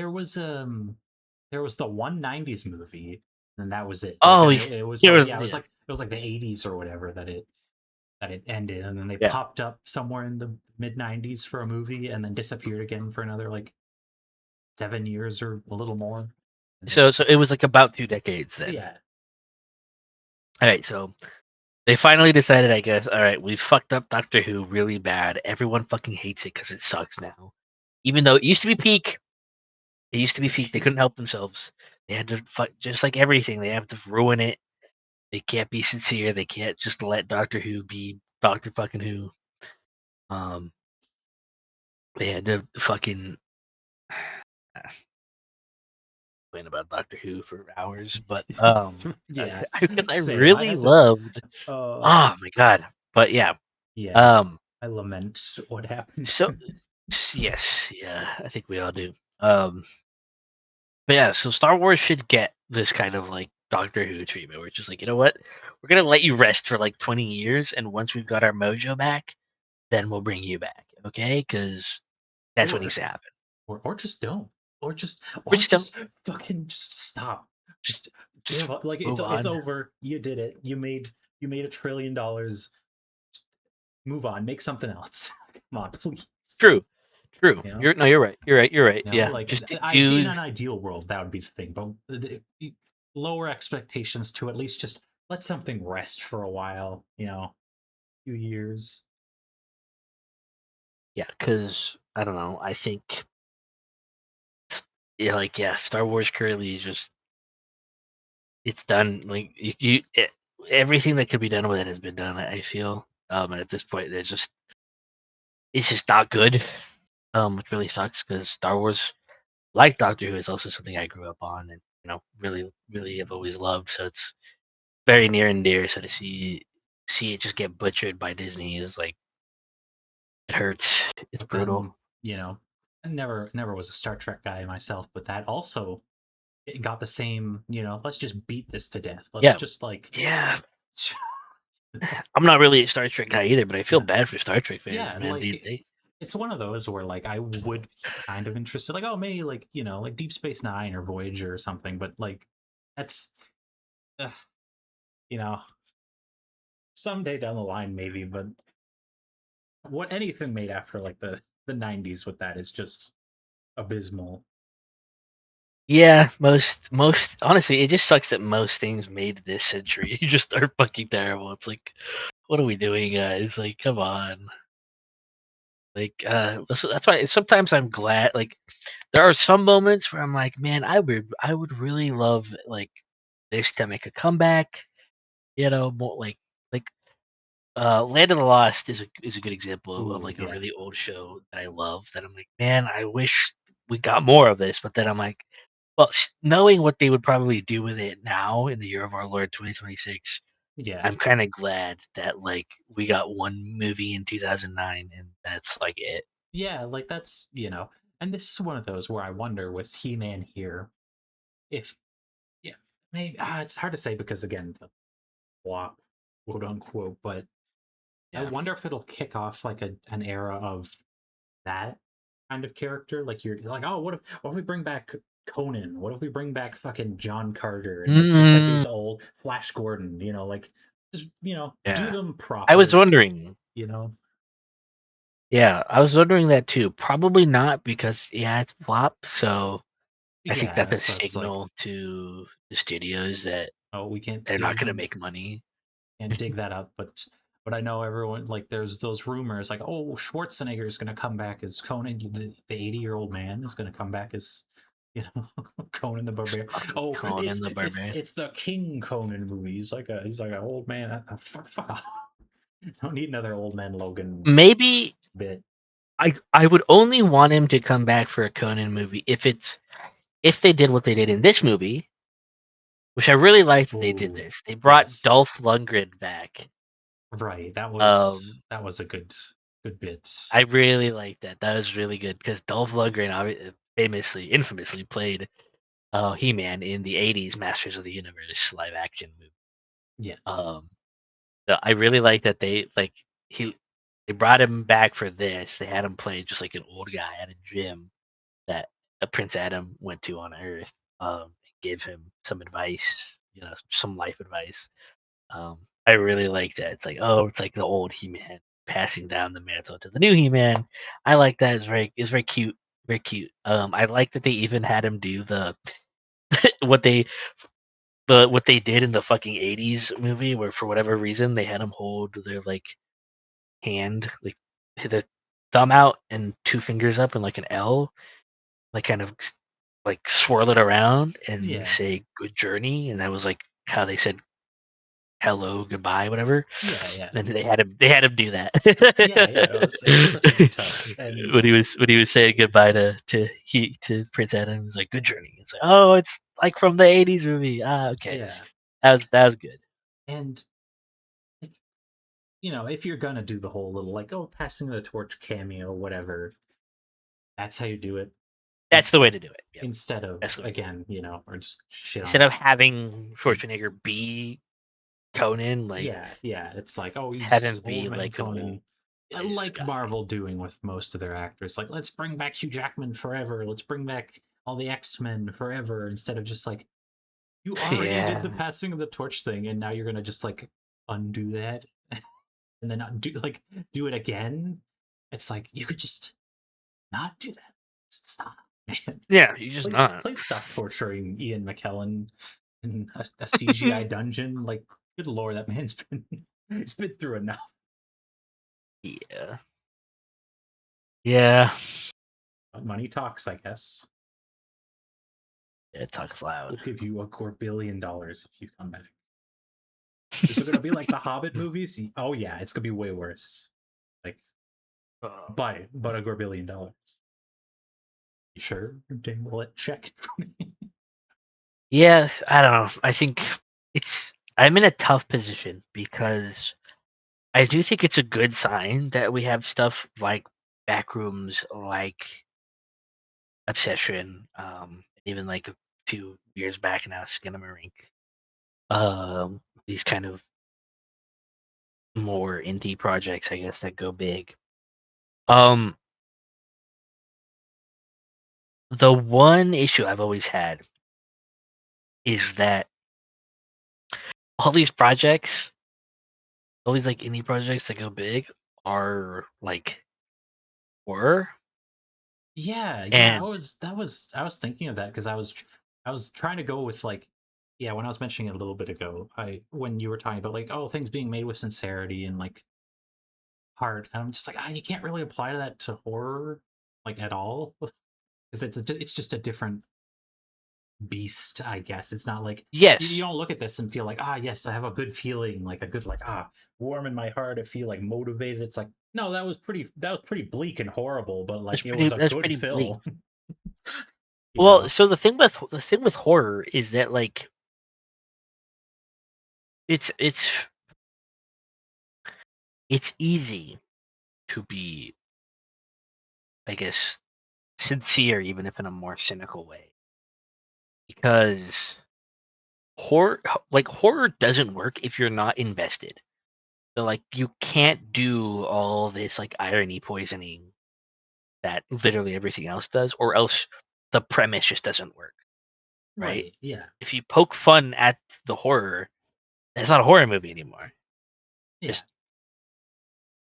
there was the one '90s movie, and that was it. Like,
Oh,
and it was
there
so
was
yeah,
yeah,
it was like the '80s or whatever that it ended, and then they
yeah.
popped up somewhere in the mid '90s for a movie, and then disappeared again for another like 7 years or a little more, and
So
it's
it was like about 2 decades then.
yeah.
All right, so they finally decided, I guess. All right, we fucked up Doctor Who really bad. Everyone fucking hates it because it sucks now. Even though it used to be peak, it used to be peak. They couldn't help themselves. They had to fuck, just like everything. They have to ruin it. They can't be sincere. They can't just let Doctor Who be Doctor fucking Who. Um, they had to fucking complain about Doctor Who for hours, but
Yeah,
because I
same. I
really
had to.
loved.
Uh,
Oh my god! But yeah,
yeah,
um,
I lament what happened.
so yes, yeah, I think we all do. Um, but yeah, so Star Wars should get this kind of like Doctor Who treatment, where it's just like, you know what, we're gonna let you rest for like 20 years, and once we've got our mojo back, then we'll bring you back, okay? Because that's what needs
or
to happen.
or just don't,
We
or
just don't
just fucking just stop,
just
just
just
give up. Like
move
it's
on.
over. You did it. You made $1 trillion. Move on. Make something else. Come on, please.
True, true.
You know.
You're no, you're right. You're right. You're right.
You know,
Yeah,
like
just
in
do.
an ideal world, that would be the thing. But lower expectations to at least just let something rest for a while. You know, few years.
Yeah, because I don't know. I think yeah, like yeah, Star Wars currently is just it's done. Like everything that could be done with it has been done. I feel. And at this point, it's just not good. Which really sucks because Star Wars, like Doctor Who, is also something I grew up on and really, really have always loved. So it's very near and dear. So to see it just get butchered by Disney is like it hurts. It's
But then,
brutal.
you know, I never was a Star Trek guy myself, but that also it got the same, let's just beat this to death. Let's
Yeah,
just like
yeah. I'm not really a Star Trek guy either, but I feel
yeah.
bad for Star Trek fans,
Yeah,
man.
like it's one of those where like I would be kind of interested, like, oh, maybe like, like Deep Space Nine or Voyager or something, but like that's uh, you know, someday down the line maybe, but what anything made after like the '90s with that is just abysmal.
Yeah, most honestly, it just sucks that most things made this century just are fucking terrible. It's like, what are we doing, guys? Like, come on. Like, that's why sometimes I'm glad. Like, there are some moments where I'm like, man, I would really love like this to make a comeback. More like Land of the Lost is a good example of
Ooh,
like a
yeah.
really old show that I love. That I'm like, man, I wish we got more of this. But then I'm like, well, knowing what they would probably do with it now in the year of our Lord 2026,
Yeah.
I'm kind of glad that like we got one movie in 2009 and that's like it.
Yeah, like that's, and this is one of those where I wonder with He-Man here if yeah, maybe it's hard to say because again, the flop, quote unquote, but I
Yeah.
wonder if it'll kick off like an era of that kind of character. Like you're like, oh, what if we bring back Conan? What if we bring back fucking John Carter and like just like
Mm,
these old Flash Gordon? Like just do
yeah.
them
I was
proper.
wondering.
You know,
Yeah, I was wondering that too. Probably not because yeah, it's flop. So I think that's
yeah.
a
So it's like,
signal to the studios that
oh, we can't
they're not going to
dig
make money.
and dig that up, but I know everyone like there's those rumors like, oh, Schwarzenegger is going to come back as Conan, the 80-year-old man is going to come back as You know, Conan the Barbarian.
Fucking
Oh,
Conan the Barbarian.
it's the King Conan movie. He's like an old man. Fuck off. Don't need another old man Logan
Maybe
bit.
I would only want him to come back for a Conan movie if they did what they did in this movie, which I really liked that they did
Oh,
this. They brought
yes,
Dolph Lundgren back.
right.
Um,
That was a good bit.
I really liked that. That was really good because Dolph Lundgren infamously played He-Man in the '80s Masters of the Universe live action movie.
Yes.
Um, so I really like that he they brought him back for this. They had him play just like an old guy at a gym that Prince Adam went to on Earth. And gave him some advice, some life advice. I really like that. It's like, oh, it's like the old He-Man passing down the mantle to the new He-Man. I like that. It's very cute, very cute. I like that they even had him do the what they what they did in the fucking '80s movie, where for whatever reason they had him hold their like hand, like the thumb out and two fingers up in like an L, like kind of like swirl it around and
Yeah.
say "good journey," and that was like how they said hello, goodbye, whatever.
Yeah. Yeah.
And they had him do that
Yeah. Yeah. It was such a good touch. And
when he was saying goodbye to Prince Adam. He was like, "Good journey." It's like, oh, it's like from the '80s movie. Ah, okay,
yeah.
that was good.
And like, if you're gonna do the whole little like, oh, passing the torch cameo, whatever, that's how you do it.
That's the way
Instead
to do it. Yep,
instead
that's
of
the way to do it.
again, or just shit
Instead
on.
of having Schwarzenegger be Conan, like
Yeah, yeah. It's like, oh,
have
he's
him be
old man
like an old
Conan.
wise
Like
guy.
Marvel doing with most of their actors. Like, let's bring back Hugh Jackman forever. Let's bring back all the X-Men forever instead of just like, you already did the
Yeah,
passing of the torch thing and now you're gonna just like undo that and then not do it again. It's like you could just not do that. Stop, man.
yeah, you just not.
Please stop torturing Ian McKellen in a CGI dungeon. Like, good lord, that man's been he's been through enough.
Yeah, yeah.
Money talks, I guess.
It talks loud.
We'll give you $250,000,000 if you come back. Is it gonna be like the Hobbit movies? Oh yeah, it's gonna be way worse. Like,
Oh.
but $250,000,000. You sure? Dang, will it check for me?
Yeah, I don't know. I think I'm in a tough position because I do think it's a good sign that we have stuff like Backrooms, like Obsession, even like a few years back now, Skinamarink. These kind of more indie projects, I guess, that go big. Um, the one issue I've always had is that all these projects, all these like indie projects that go big are like horror.
Yeah, yeah.
And
I was thinking of that because I was trying to go with like, yeah, when I was mentioning it a little bit ago, I when you were talking about like, oh, things being made with sincerity and like heart, and I'm just like, you can't really apply that to horror like at all because it's just a different beast, I guess. It's not like you
yes,
don't look at this and feel like, yes, I have a good feeling, like a good like warm in my heart. I feel like motivated. It's like, no, that was pretty bleak and horrible, but like it was a
that's
good
pretty bleak.
film. you
Well,
know?
so the thing with horror is that like it's it's easy to be, I guess, sincere, even if in a more cynical way, because horror doesn't work if you're not invested. So like you can't do all this like irony poisoning that literally everything else does, or else the premise just doesn't work, right?
Right. Yeah.
If you poke fun at the horror, it's not a horror movie anymore.
Yeah.
Just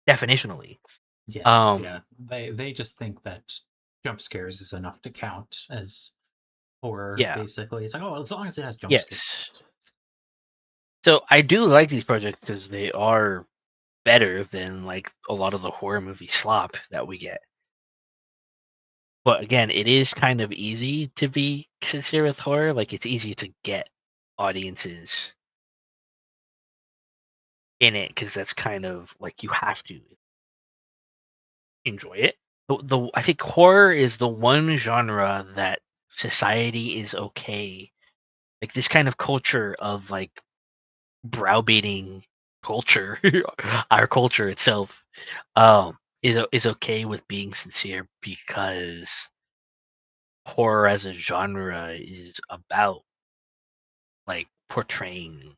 definitionally.
Yes.
Um,
Yeah. They just think that jump scares is enough to count as horror.
yeah,
Basically, it's like, oh, as long as it has jump scares.
yes. So I do like these projects because they are better than like a lot of the horror movie slop that we get. But again, it is kind of easy to be sincere with horror. Like it's easy to get audiences in it because that's kind of like you have to enjoy it. I think horror is the one genre that society is okay. Like this kind of culture of like browbeating culture, our culture itself, is okay with being sincere because horror as a genre is about like portraying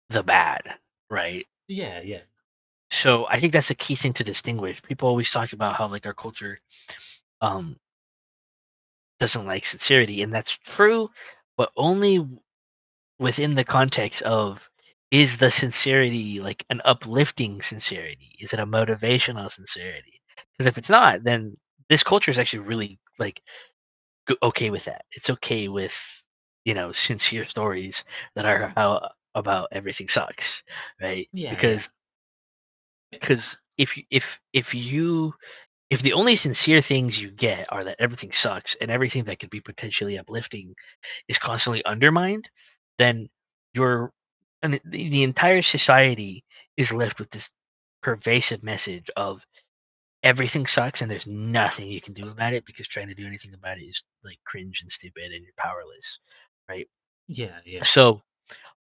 the bad, right?
Yeah, yeah,
So I think that's a key thing to distinguish. People always talk about how like our culture um doesn't like sincerity, and that's true, but only within the context of is the sincerity like an uplifting sincerity? Is it a motivational sincerity? Because if it's not, then this culture is actually really like okay with that. It's okay with sincere stories that are how about everything sucks, right?
yeah, yeah,
Because if the only sincere things you get are that everything sucks and everything that could be potentially uplifting is constantly undermined, then you're and the entire society is left with this pervasive message of everything sucks and there's nothing you can do about it because trying to do anything about it is like cringe and stupid and you're powerless, right?
yeah, yeah,
So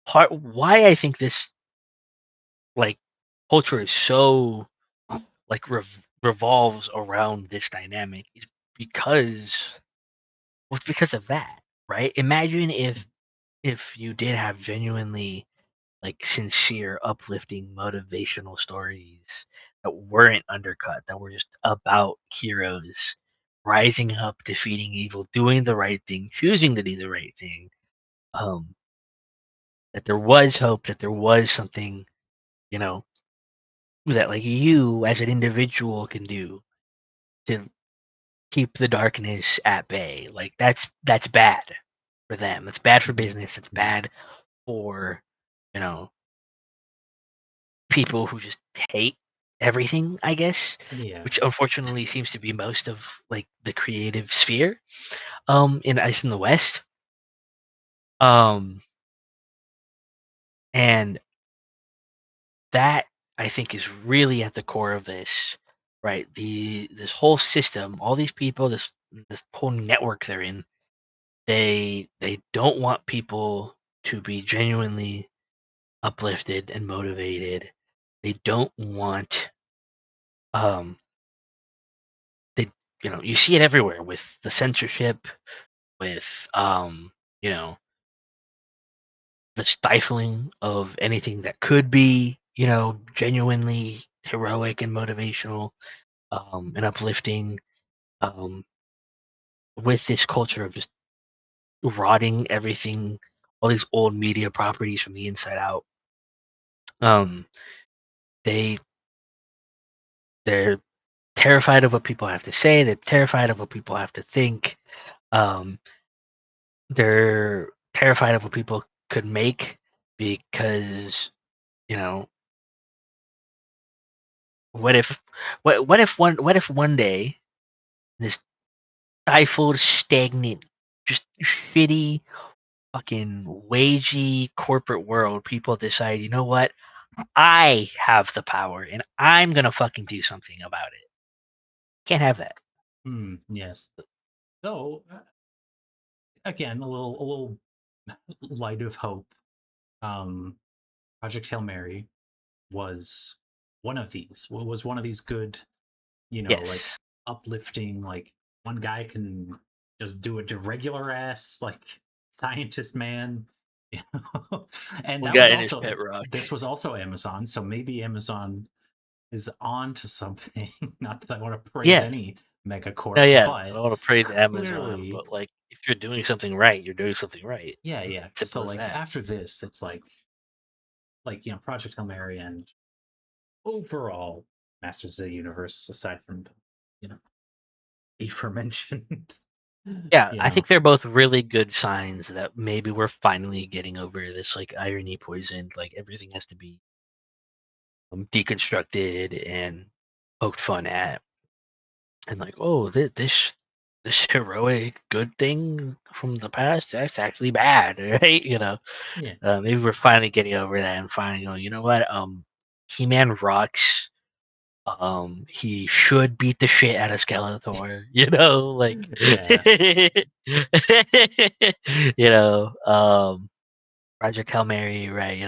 part why I think this like culture is so like revolves around this dynamic is because well, it's because of that, right? Imagine if you did have genuinely like sincere, uplifting, motivational stories that weren't undercut, that were just about heroes rising up, defeating evil, doing the right thing, choosing to do the right thing. Um, that there was hope, that there was something, you know, that like you as an individual can do to keep the darkness at bay. Like that's bad for them. It's bad for
yeah,
business. It's
yeah,
bad for you know people who just hate everything, I guess,
yeah.
which unfortunately seems to be most of like the creative sphere in at least in the West. Um and that I think is really at the core of this, right? This whole system, all these people, this whole network they're in, they don't want people to be genuinely uplifted and motivated. They don't want um they you see it everywhere with the censorship, with you know, the stifling of anything that could be, genuinely heroic and motivational and uplifting um with this culture of just rotting everything, all these old media properties from the inside out. Um they they're terrified of what people have to say, they're terrified of what people have to think. Um they're terrified of what people could make because, you know, what if what if one day this stifled, stagnant, just shitty, fucking wagey corporate world, people decide, you know what? I have the power and I'm gonna fucking do something about it. Can't have that.
Yes. So again, a little light of hope. Um, Project Hail Mary was one of these. Was one of these good, like
Yes.
uplifting. Like one guy can just do a regular ass like scientist man, you and
One
that was
guy in his
also
pet rock.
this was also Amazon. So maybe Amazon is on to something. Not that I want to praise
Yeah.
any
No,
megacorp,
yeah. I
but
don't want to praise Amazon,
clearly,
but like if you're doing something right, you're doing something right.
yeah, yeah.
Simple
So
as
like
that.
after this, it's like Project Hail Mary and overall Masters of the Universe, aside from the you know aforementioned,
Yeah,
you
I
know,
think they're both really good signs that maybe we're finally getting over this like irony poisoned, like everything has to be deconstructed and poked fun at. and like, oh, this heroic good thing from the past, that's actually bad, right?
Yeah.
Maybe we're finally getting over that and finally going, you know what? He-Man rocks. He should beat the shit out of Skeletor, like,
Yeah.
Project Hail Mary, right?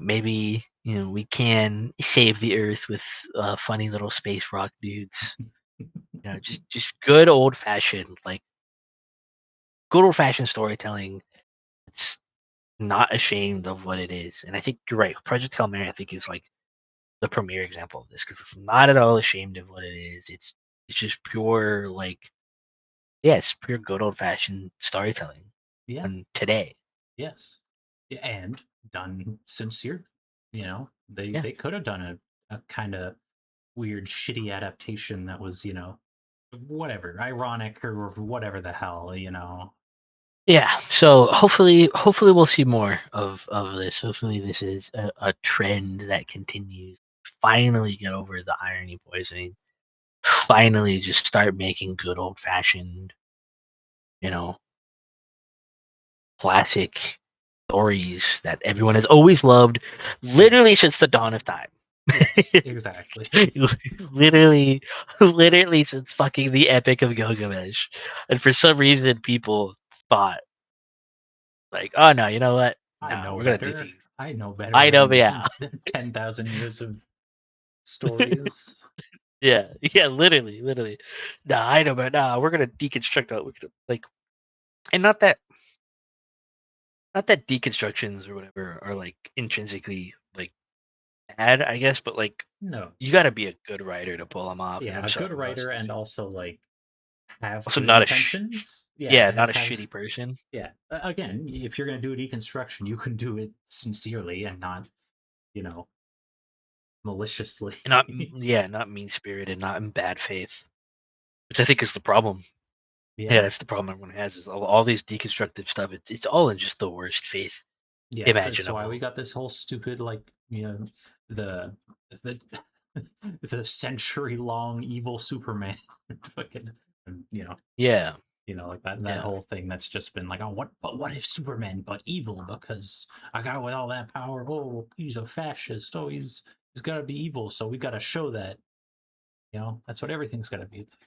Maybe we can save the Earth with funny little space rock dudes. Just good old fashioned storytelling. It's not ashamed of what it is, and I think you're right. Project Hail Mary, I think, is like the premier example of this because it's not at all ashamed of what it is. It's just pure yeah, it's pure good old fashioned storytelling.
Yeah.
And today,
Yes. Yeah, and done sincere. They
yeah,
they could have done a kind of weird, shitty adaptation that was, whatever, ironic or whatever the hell.
yeah. So hopefully we'll see more of this. Hopefully this is a trend that continues. Finally get over the irony poisoning. Finally just start making good old fashioned, you know, classic stories that everyone has always loved,
Yes.
literally since the dawn of time.
Yes, exactly.
literally, literally since fucking the Epic of Gilgamesh, and for some reason, people thought like, "Oh no, you know what?
I
No,
know
we're gonna do
better.
things."
I know better
I know, but
than
yeah,
10,000 years of stories.
yeah, yeah, literally. Nah, I know, but nah, we're gonna deconstruct it. We're gonna and not that deconstructions or whatever are like intrinsically like bad, I guess, but like
No.
you got to be a good writer to pull them off. And
Yeah,
I'm
a good
sorry,
writer and also like have
also
good
not
intentions.
yeah,
Yeah,
not a
have
shitty person,
yeah. Again, if you're going to do a deconstruction, you can do it sincerely and not, you know, maliciously.
and not mean spirited, not in bad faith, which I think is the problem. Yeah,
Yeah.
that's the problem everyone has is all these deconstructive stuff. It's all in just the worst faith
Yes, it's why we
imaginable.
got this whole stupid the the the century long evil Superman fucking
Yeah,
like that
yeah.
whole thing that's just been like, oh, what if Superman but evil because I got with all that power. Oh, he's a fascist. Oh, he's got to be evil, so we got to show that. That's what everything's got to be. It's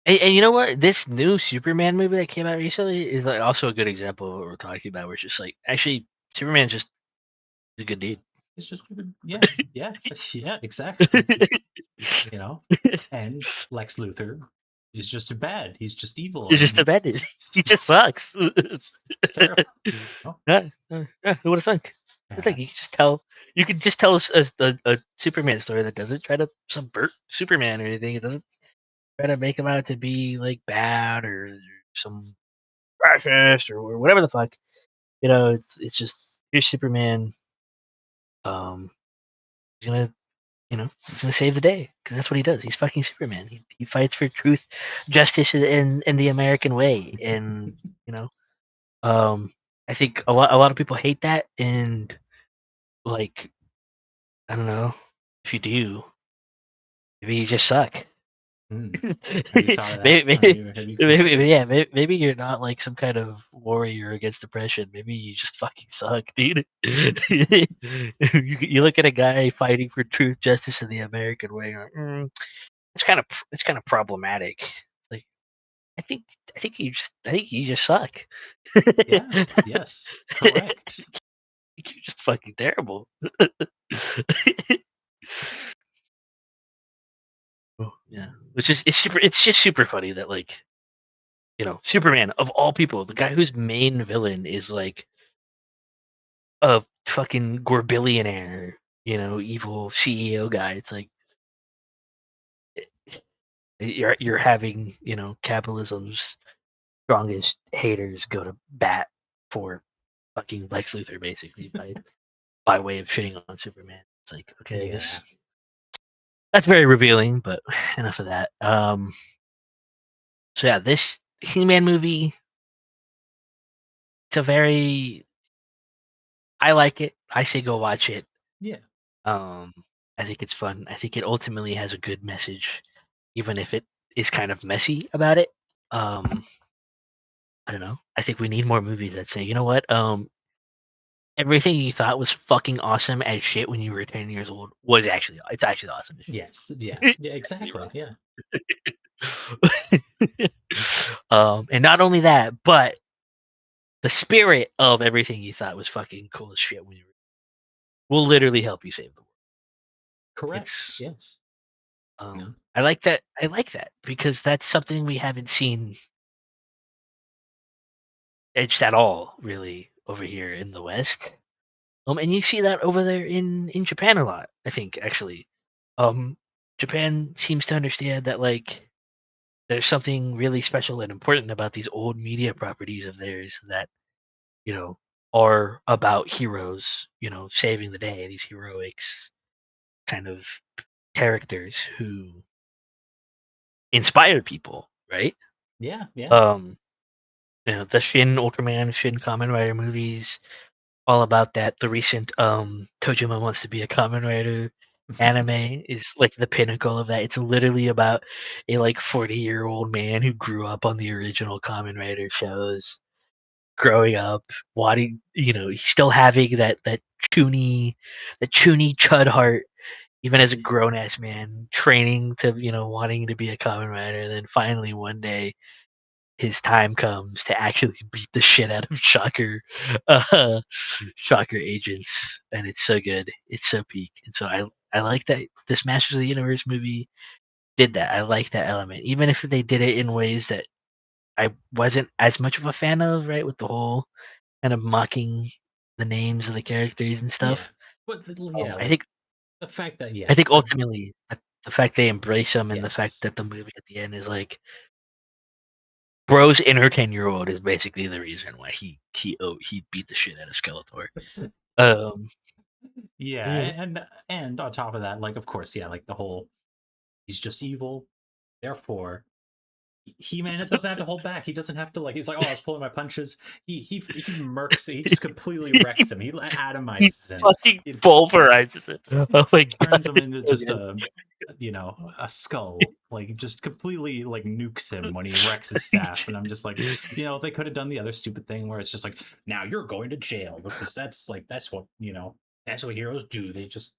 And you know what? This new Superman movie that came out recently is like also a good example of what we're talking about. Where it's just like actually Superman's just a good dude.
it's just yeah, yeah, yeah, exactly. you know and Lex Luthor is just bad. He's just evil
He's just a
and
bad dude. He just sucks.
it's terrible. Oh,
Yeah, who would have thunk? It's
yeah,
like you can just tell us a Superman story that doesn't try to subvert Superman or anything. It doesn't try to make him out to be like bad or some fascist or whatever the fuck. It's just here's Superman. Um, he's gonna save the day because that's what he does. He's fucking Superman. He fights for truth, justice, in the American way, and you know, um, I think a lot of people hate that, and like I don't know if you do, maybe you just suck.
Hmm. Have you thought of that?
maybe,
Have you considered
yeah,
this?
maybe you're not like some kind of warrior against depression. Maybe you just fucking suck, dude. You look at a guy fighting for truth, justice, in the American way. You're like, it's kind of problematic. Like I think I think you just suck.
Yeah, yes, correct.
You're just fucking terrible. Oh, yeah, which is it's just super funny that like Superman of all people, the guy whose main villain is like a fucking Gorbillionaire, evil CEO guy. It's like you're having capitalism's strongest haters go to bat for fucking Lex Luthor basically by way of shitting on Superman. It's like okay, I
Yeah.
guess that's very revealing, but enough of that. So yeah, this He-Man movie, it's a very I like it. I say go watch it.
Yeah.
Um, I think it's fun. I think it ultimately has a good message, even if it is kind of messy about it. Um, I don't know. I think we need more movies that say, you know what? Everything you thought was fucking awesome as shit when you were 10 years old was it's actually awesome as
Yes, yeah,
shit.
yeah,
Actually
exactly, yeah.
And not only that, but the spirit of everything you thought was fucking cool as shit when you were will literally help you save the world.
Correct,
It's
yes. No.
I like that. I like that because that's something we haven't seen edged at all really over here in the West. And you see that over there in Japan a lot, I think actually. Um, Japan seems to understand that like there's something really special and important about these old media properties of theirs that, you know, are about heroes, saving the day, these heroics kind of characters who inspire people, right?
Yeah, yeah.
Um, the Shin Ultraman, Shin Kamen Rider movies, all about that. The recent Tojima Wants to Be a Kamen Rider anime is like the pinnacle of that. It's literally about a like 40-year-old man who grew up on the original Kamen Rider shows, growing up, wanting, he's still having that chuny chud heart, even as a grown ass man, training to, wanting to be a Kamen Rider. And then finally one day his time comes to actually beat the shit out of uh, Shocker agents, and it's so good. It's so peak, and so I like that this Masters of the Universe movie did that. I like that element, even if they did it in ways that I wasn't as much of a fan of, right? With the whole kind of mocking the names of the characters and
Yeah.
stuff.
But, yeah,
I
like,
think
the fact that
I
yeah,
think ultimately the fact they embrace them and the fact
yes.
that the movie at the end is like Bro's inner 10-year-old is basically the reason why he beat the shit out of Skeletor. Um,
Yeah,
yeah.
and on top of that, like, of course, yeah, like, the whole he's just evil, therefore He-Man it doesn't have to hold back. He doesn't have to, like, he's like, "Oh, I was pulling my punches." He murks it. He just completely
he,
wrecks him. He
he
atomizes him.
fucking
He
pulverizes it. Oh my
turns
god,
him
it's
into
so
just
good.
a skull. Like, just completely, like, nukes him when he wrecks his staff. And I'm just like, they could have done the other stupid thing where it's just like, "Now you're going to jail," because that's what, that's what heroes do. They just,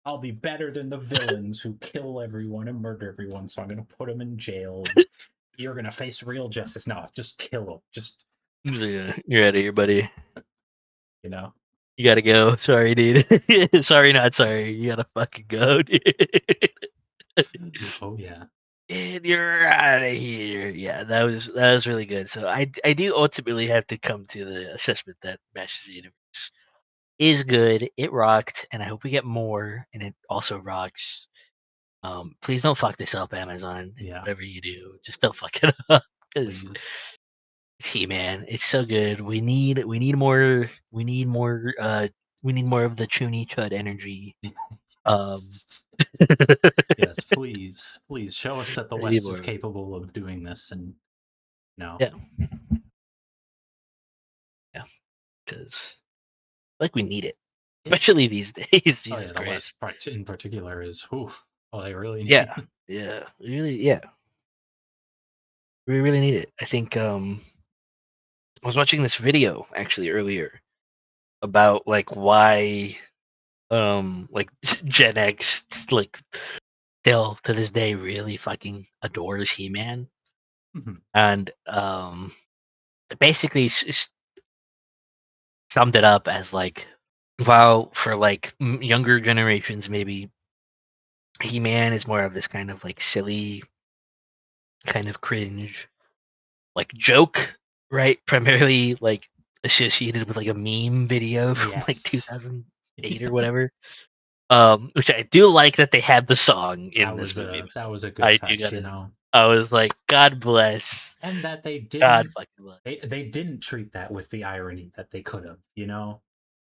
"I'll be better than the villains who kill everyone and murder everyone, so I'm gonna put them in jail. You're gonna face real justice." No, just kill him. Just,
Yeah, you're out of here, buddy.
you know.
You gotta go. Sorry, dude. Sorry, not sorry. You gotta fucking go, dude.
Oh yeah.
And you're out of here. Yeah, that was really good. So I do ultimately have to come to the assessment that Masters of the Universe is good. It rocked, and I hope we get more. And it also rocks. Please don't fuck this up, Amazon.
Yeah,
Whatever you do, just don't fuck it up because
please.
it's He-Man. It's so good. We need more. We need more of the Chuny Chud energy. Um,
Yes. Yes, please. Please show us that the
we need
West
more
is
of it.
capable of doing this, and no.
Yeah, yeah, because like we need it,
Yes.
especially these days.
Oh
Jesus
yeah, the
Christ.
West in particular is whew, oh, they really
Yeah,
need.
yeah, really, yeah, we really need it. I think I was watching this video actually earlier about like why like Gen X like still to this day really fucking adores He-Man,
Mhm.
and it basically summed it up as like, while for like younger generations maybe He-Man is more of this kind of like silly, kind of cringe, like joke, right? Primarily like associated with like a meme video from like
Yes.
2008 or whatever. Which I do like that they had the song in this movie. By
That
the way,
was a good
I do
touch,
gotta. I was like, God bless,
and that
God fucking bless.
they didn't treat that with the irony that they could have.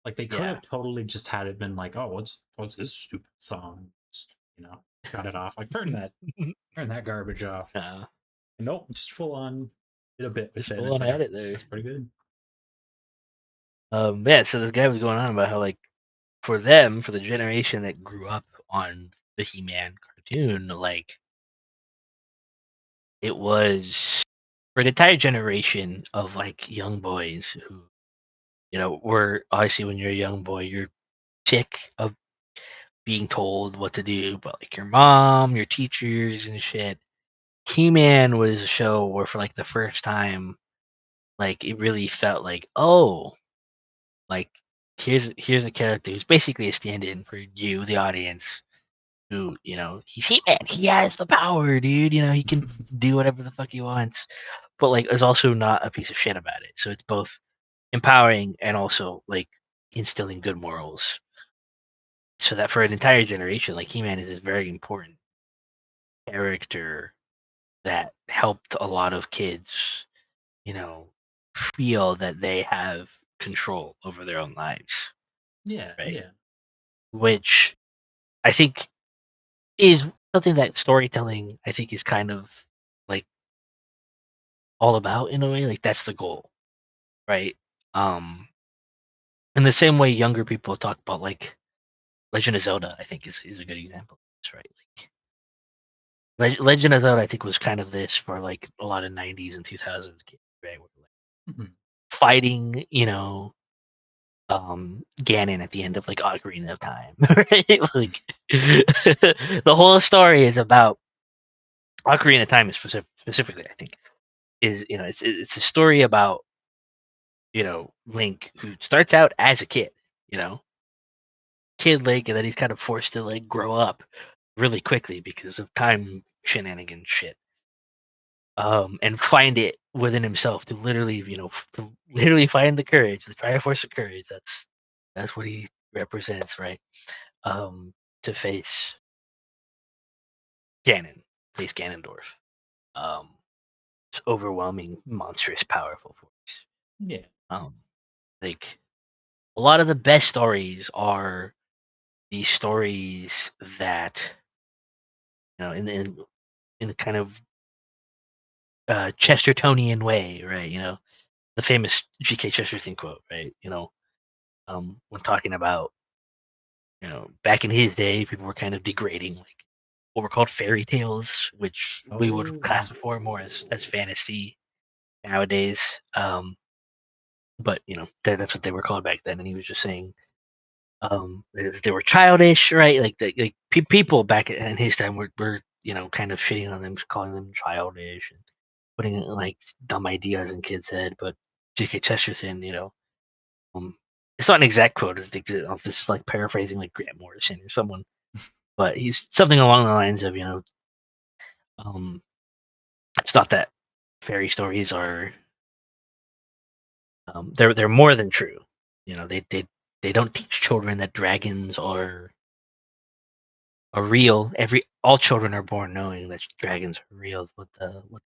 Like, they could
Yeah.
have totally just had it been like, "Oh, what's this stupid song?" Just, cut it off. Like, turn that garbage off.
uh,
Nope, just full on did a bit with
just
it. And
full
it's
on
like,
at it there.
that's pretty good.
Yeah. So this guy was going on about how like for them, for the generation that grew up on the He-Man cartoon, like it was for an entire generation of like young boys who, were obviously when you're a young boy, you're sick of being told what to do, but like your mom, your teachers and shit. He-Man was a show where for like the first time, like it really felt like, oh, like here's a character who's basically a stand-in for you, the audience, who, he's He-Man. He has the power, dude. He can do whatever the fuck he wants. But like is also not a piece of shit about it. So it's both empowering and also like instilling good morals. So that for an entire generation, like He-Man is this very important character that helped a lot of kids, you know, feel that they have control over their own lives,
Yeah,
right?
yeah,
Which I think is something that storytelling I think is kind of like all about in a way. Like that's the goal, right? Um, in the same way younger people talk about like Legend of Zelda, I think is a good example of this, right? Like Legend of Zelda, I think was kind of this for like a lot of '90s and 2000s kids, right? Where, like,
mhm,
fighting, Ganon at the end of like Ocarina of Time, right? Like the whole story is about Ocarina of Time is specifically, I think, is it's a story about Link who starts out as a kid, you know, kid Link, and then he's kind of forced to like grow up really quickly because of time shenanigans shit, and find it within himself to literally, to literally find the courage, the Triforce of Courage. That's what he represents, right? Um, to Ganon, face Ganondorf. Um, it's overwhelming, monstrous, powerful force.
yeah,
Um, like a lot of the best stories are these stories that in the kind of Chestertonian way, right? The famous G.K. Chesterton quote, right? When talking about back in his day, people were kind of degrading like what were called fairy tales, which we would
oh
class
yeah,
before more as fantasy nowadays. But that's what they were called back then, and he was just saying they were childish, right? Like people back in his time were kind of shitting on them, calling them childish and putting like dumb ideas in kids' head. But G.K. Chesterton, um, it's not an exact quote. I think this is like paraphrasing like Grant Morrison or someone, but he's something along the lines of um, it's not that fairy stories are they're more than true. They don't teach children that dragons are real. All children are born knowing that dragons are real. What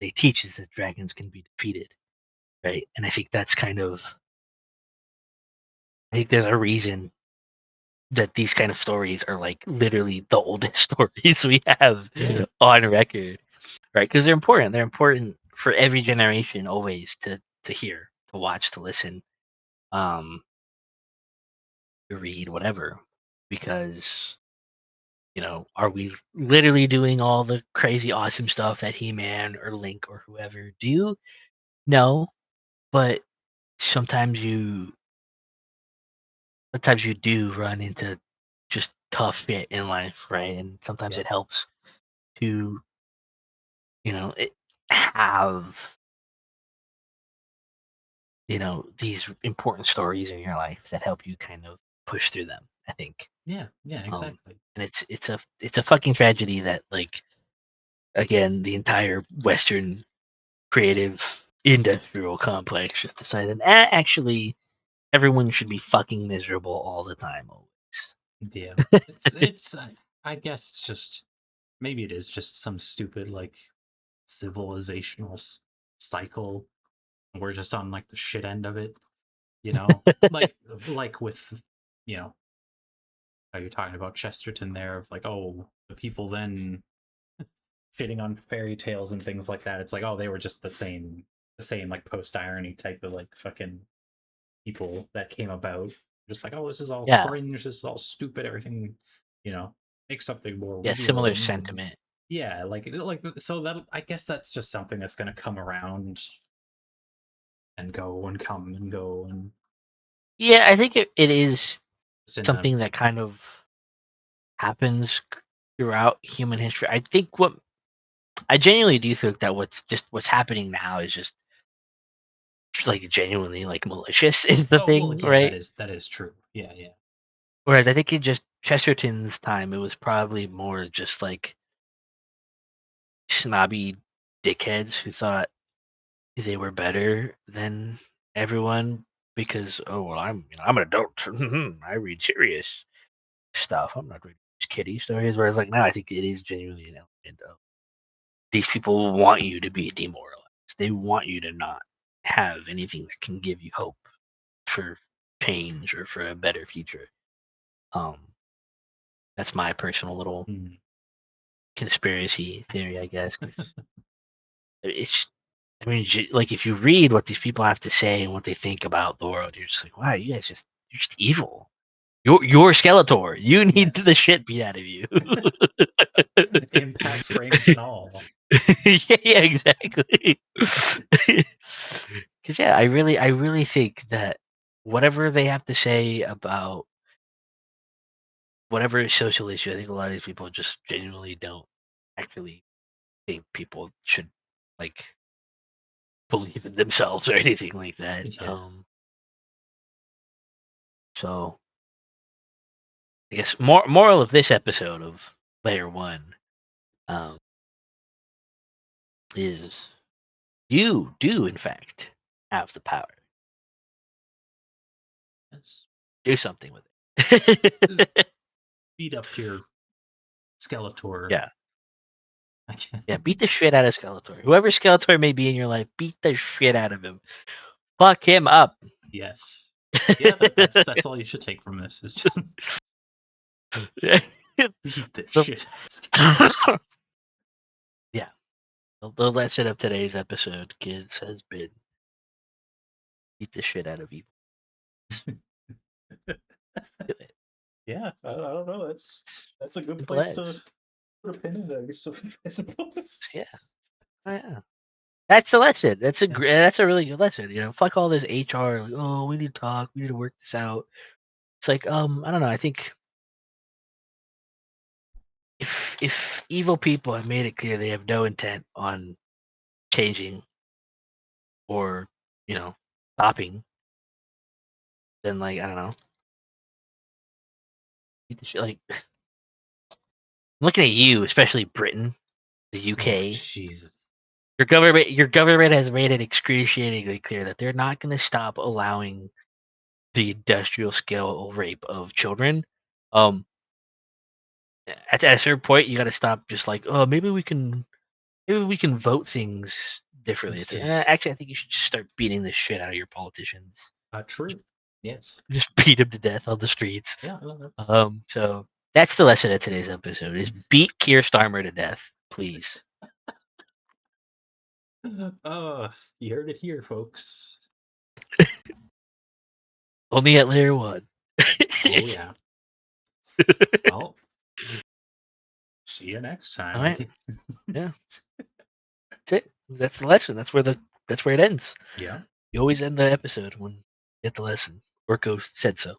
they teach is that dragons can be defeated, right? And I think there's a reason that these kind of stories are like literally the oldest stories we have
yeah,
on record, right? Because they're important. They're important for every generation always to hear, to watch, to listen, um, to read, whatever. Because are we literally doing all the crazy awesome stuff that He-Man or Link or whoever do? No, but sometimes you sometimes you do run into just tough shit in life, right? And sometimes
yeah,
it helps to, have, these important stories in your life that help you kind of push through them, I think.
yeah, yeah,
Um,
exactly.
and it's a fucking tragedy that like again the entire Western creative industrial complex just decided actually everyone should be fucking miserable all the time
Yeah,
always.
it's I guess it's just maybe it is just some stupid like civilizational cycle. We're just on like the shit end of it, you know, like with you know how you're talking about Chesterton there of like oh the people then shitting on fairy tales and things like that. It's like oh they were just the same like post irony type of like fucking people that came about. Just like oh this is all
Yeah,
cringe, this is all stupid, everything, you know. make something more
Yeah,
real
similar
and
sentiment.
yeah, like so that I guess that's just something that's going to come around and go and come and go and
Yeah, I think it is
just in a
something that kind of happens throughout human history. I think what I genuinely do think that what's happening now is just like genuinely like malicious is the
oh well
thing,
yeah,
right?
that is true. Yeah, yeah.
Whereas I think in just Chesterton's time, it was probably more just like snobby dickheads who thought they were better than everyone because oh well I'm an adult. I read serious stuff. I'm not reading these kiddie stories. Whereas like now I think it is genuinely an element of these people want you to be demoralized. They want you to not have anything that can give you hope for change or for a better future. Um, that's my personal little
Mm.
conspiracy theory, I guess. 'Cause it's, I mean, like if you read what these people have to say and what they think about the world, you're just like, wow, you're just evil. You're Skeletor. You need
Yes.
the shit beat out of you.
Impact frames and all.
Yeah, exactly. Because yeah, I really think that whatever they have to say about whatever social issue, I think a lot of these people just genuinely don't actually think people should like believe in themselves or anything like that.
Yeah.
So I guess moral of this episode of Layer One um, is you do in fact have the power.
Yes.
Do something with
Uh,
it.
Beat up your Skeletor.
Yeah.
I
Yeah, beat the
guess.
shit out of Skeletor. Whoever Skeletor may be in your life, beat the shit out of him. Fuck him up.
Yes. Yeah, that's all you should take from this is just beat the
So-
shit out of Skeletor.
yeah, the lesson of today's episode, kids, has been beat the shit out of evil. Do it.
Yeah, I don't know. That's a good
Simple
place
as.
to put a pin in it, I
Yeah.
suppose.
Oh, yeah. That's the lesson.
Yes.
That's a really good lesson. You know, fuck all this HR. Like, oh, we need to talk. We need to work this out. It's like, I don't know. I think if evil people have made it clear they have no intent on changing or stopping, then like I don't know. Beat the shit, like I'm looking at you, especially Britain, the
Oh
UK.
Jesus.
Your government has made it excruciatingly clear that they're not going to stop allowing the industrial scale rape of children. Um, at a certain point, you got to stop. Just like, oh, maybe we can vote things differently. It's like, actually, I think you should just start beating the shit out of your politicians.
True. Yes.
Just beat them to death on the streets.
Yeah, no, that's
So that's the lesson of today's episode: is beat Keir Starmer to death, please.
you heard it here, folks.
Only at layer one.
Oh yeah. Well, see you next
All
time.
right. Yeah. That's it. That's the lesson. That's where it ends.
Yeah.
You always end the episode when you get the lesson. Orko said so.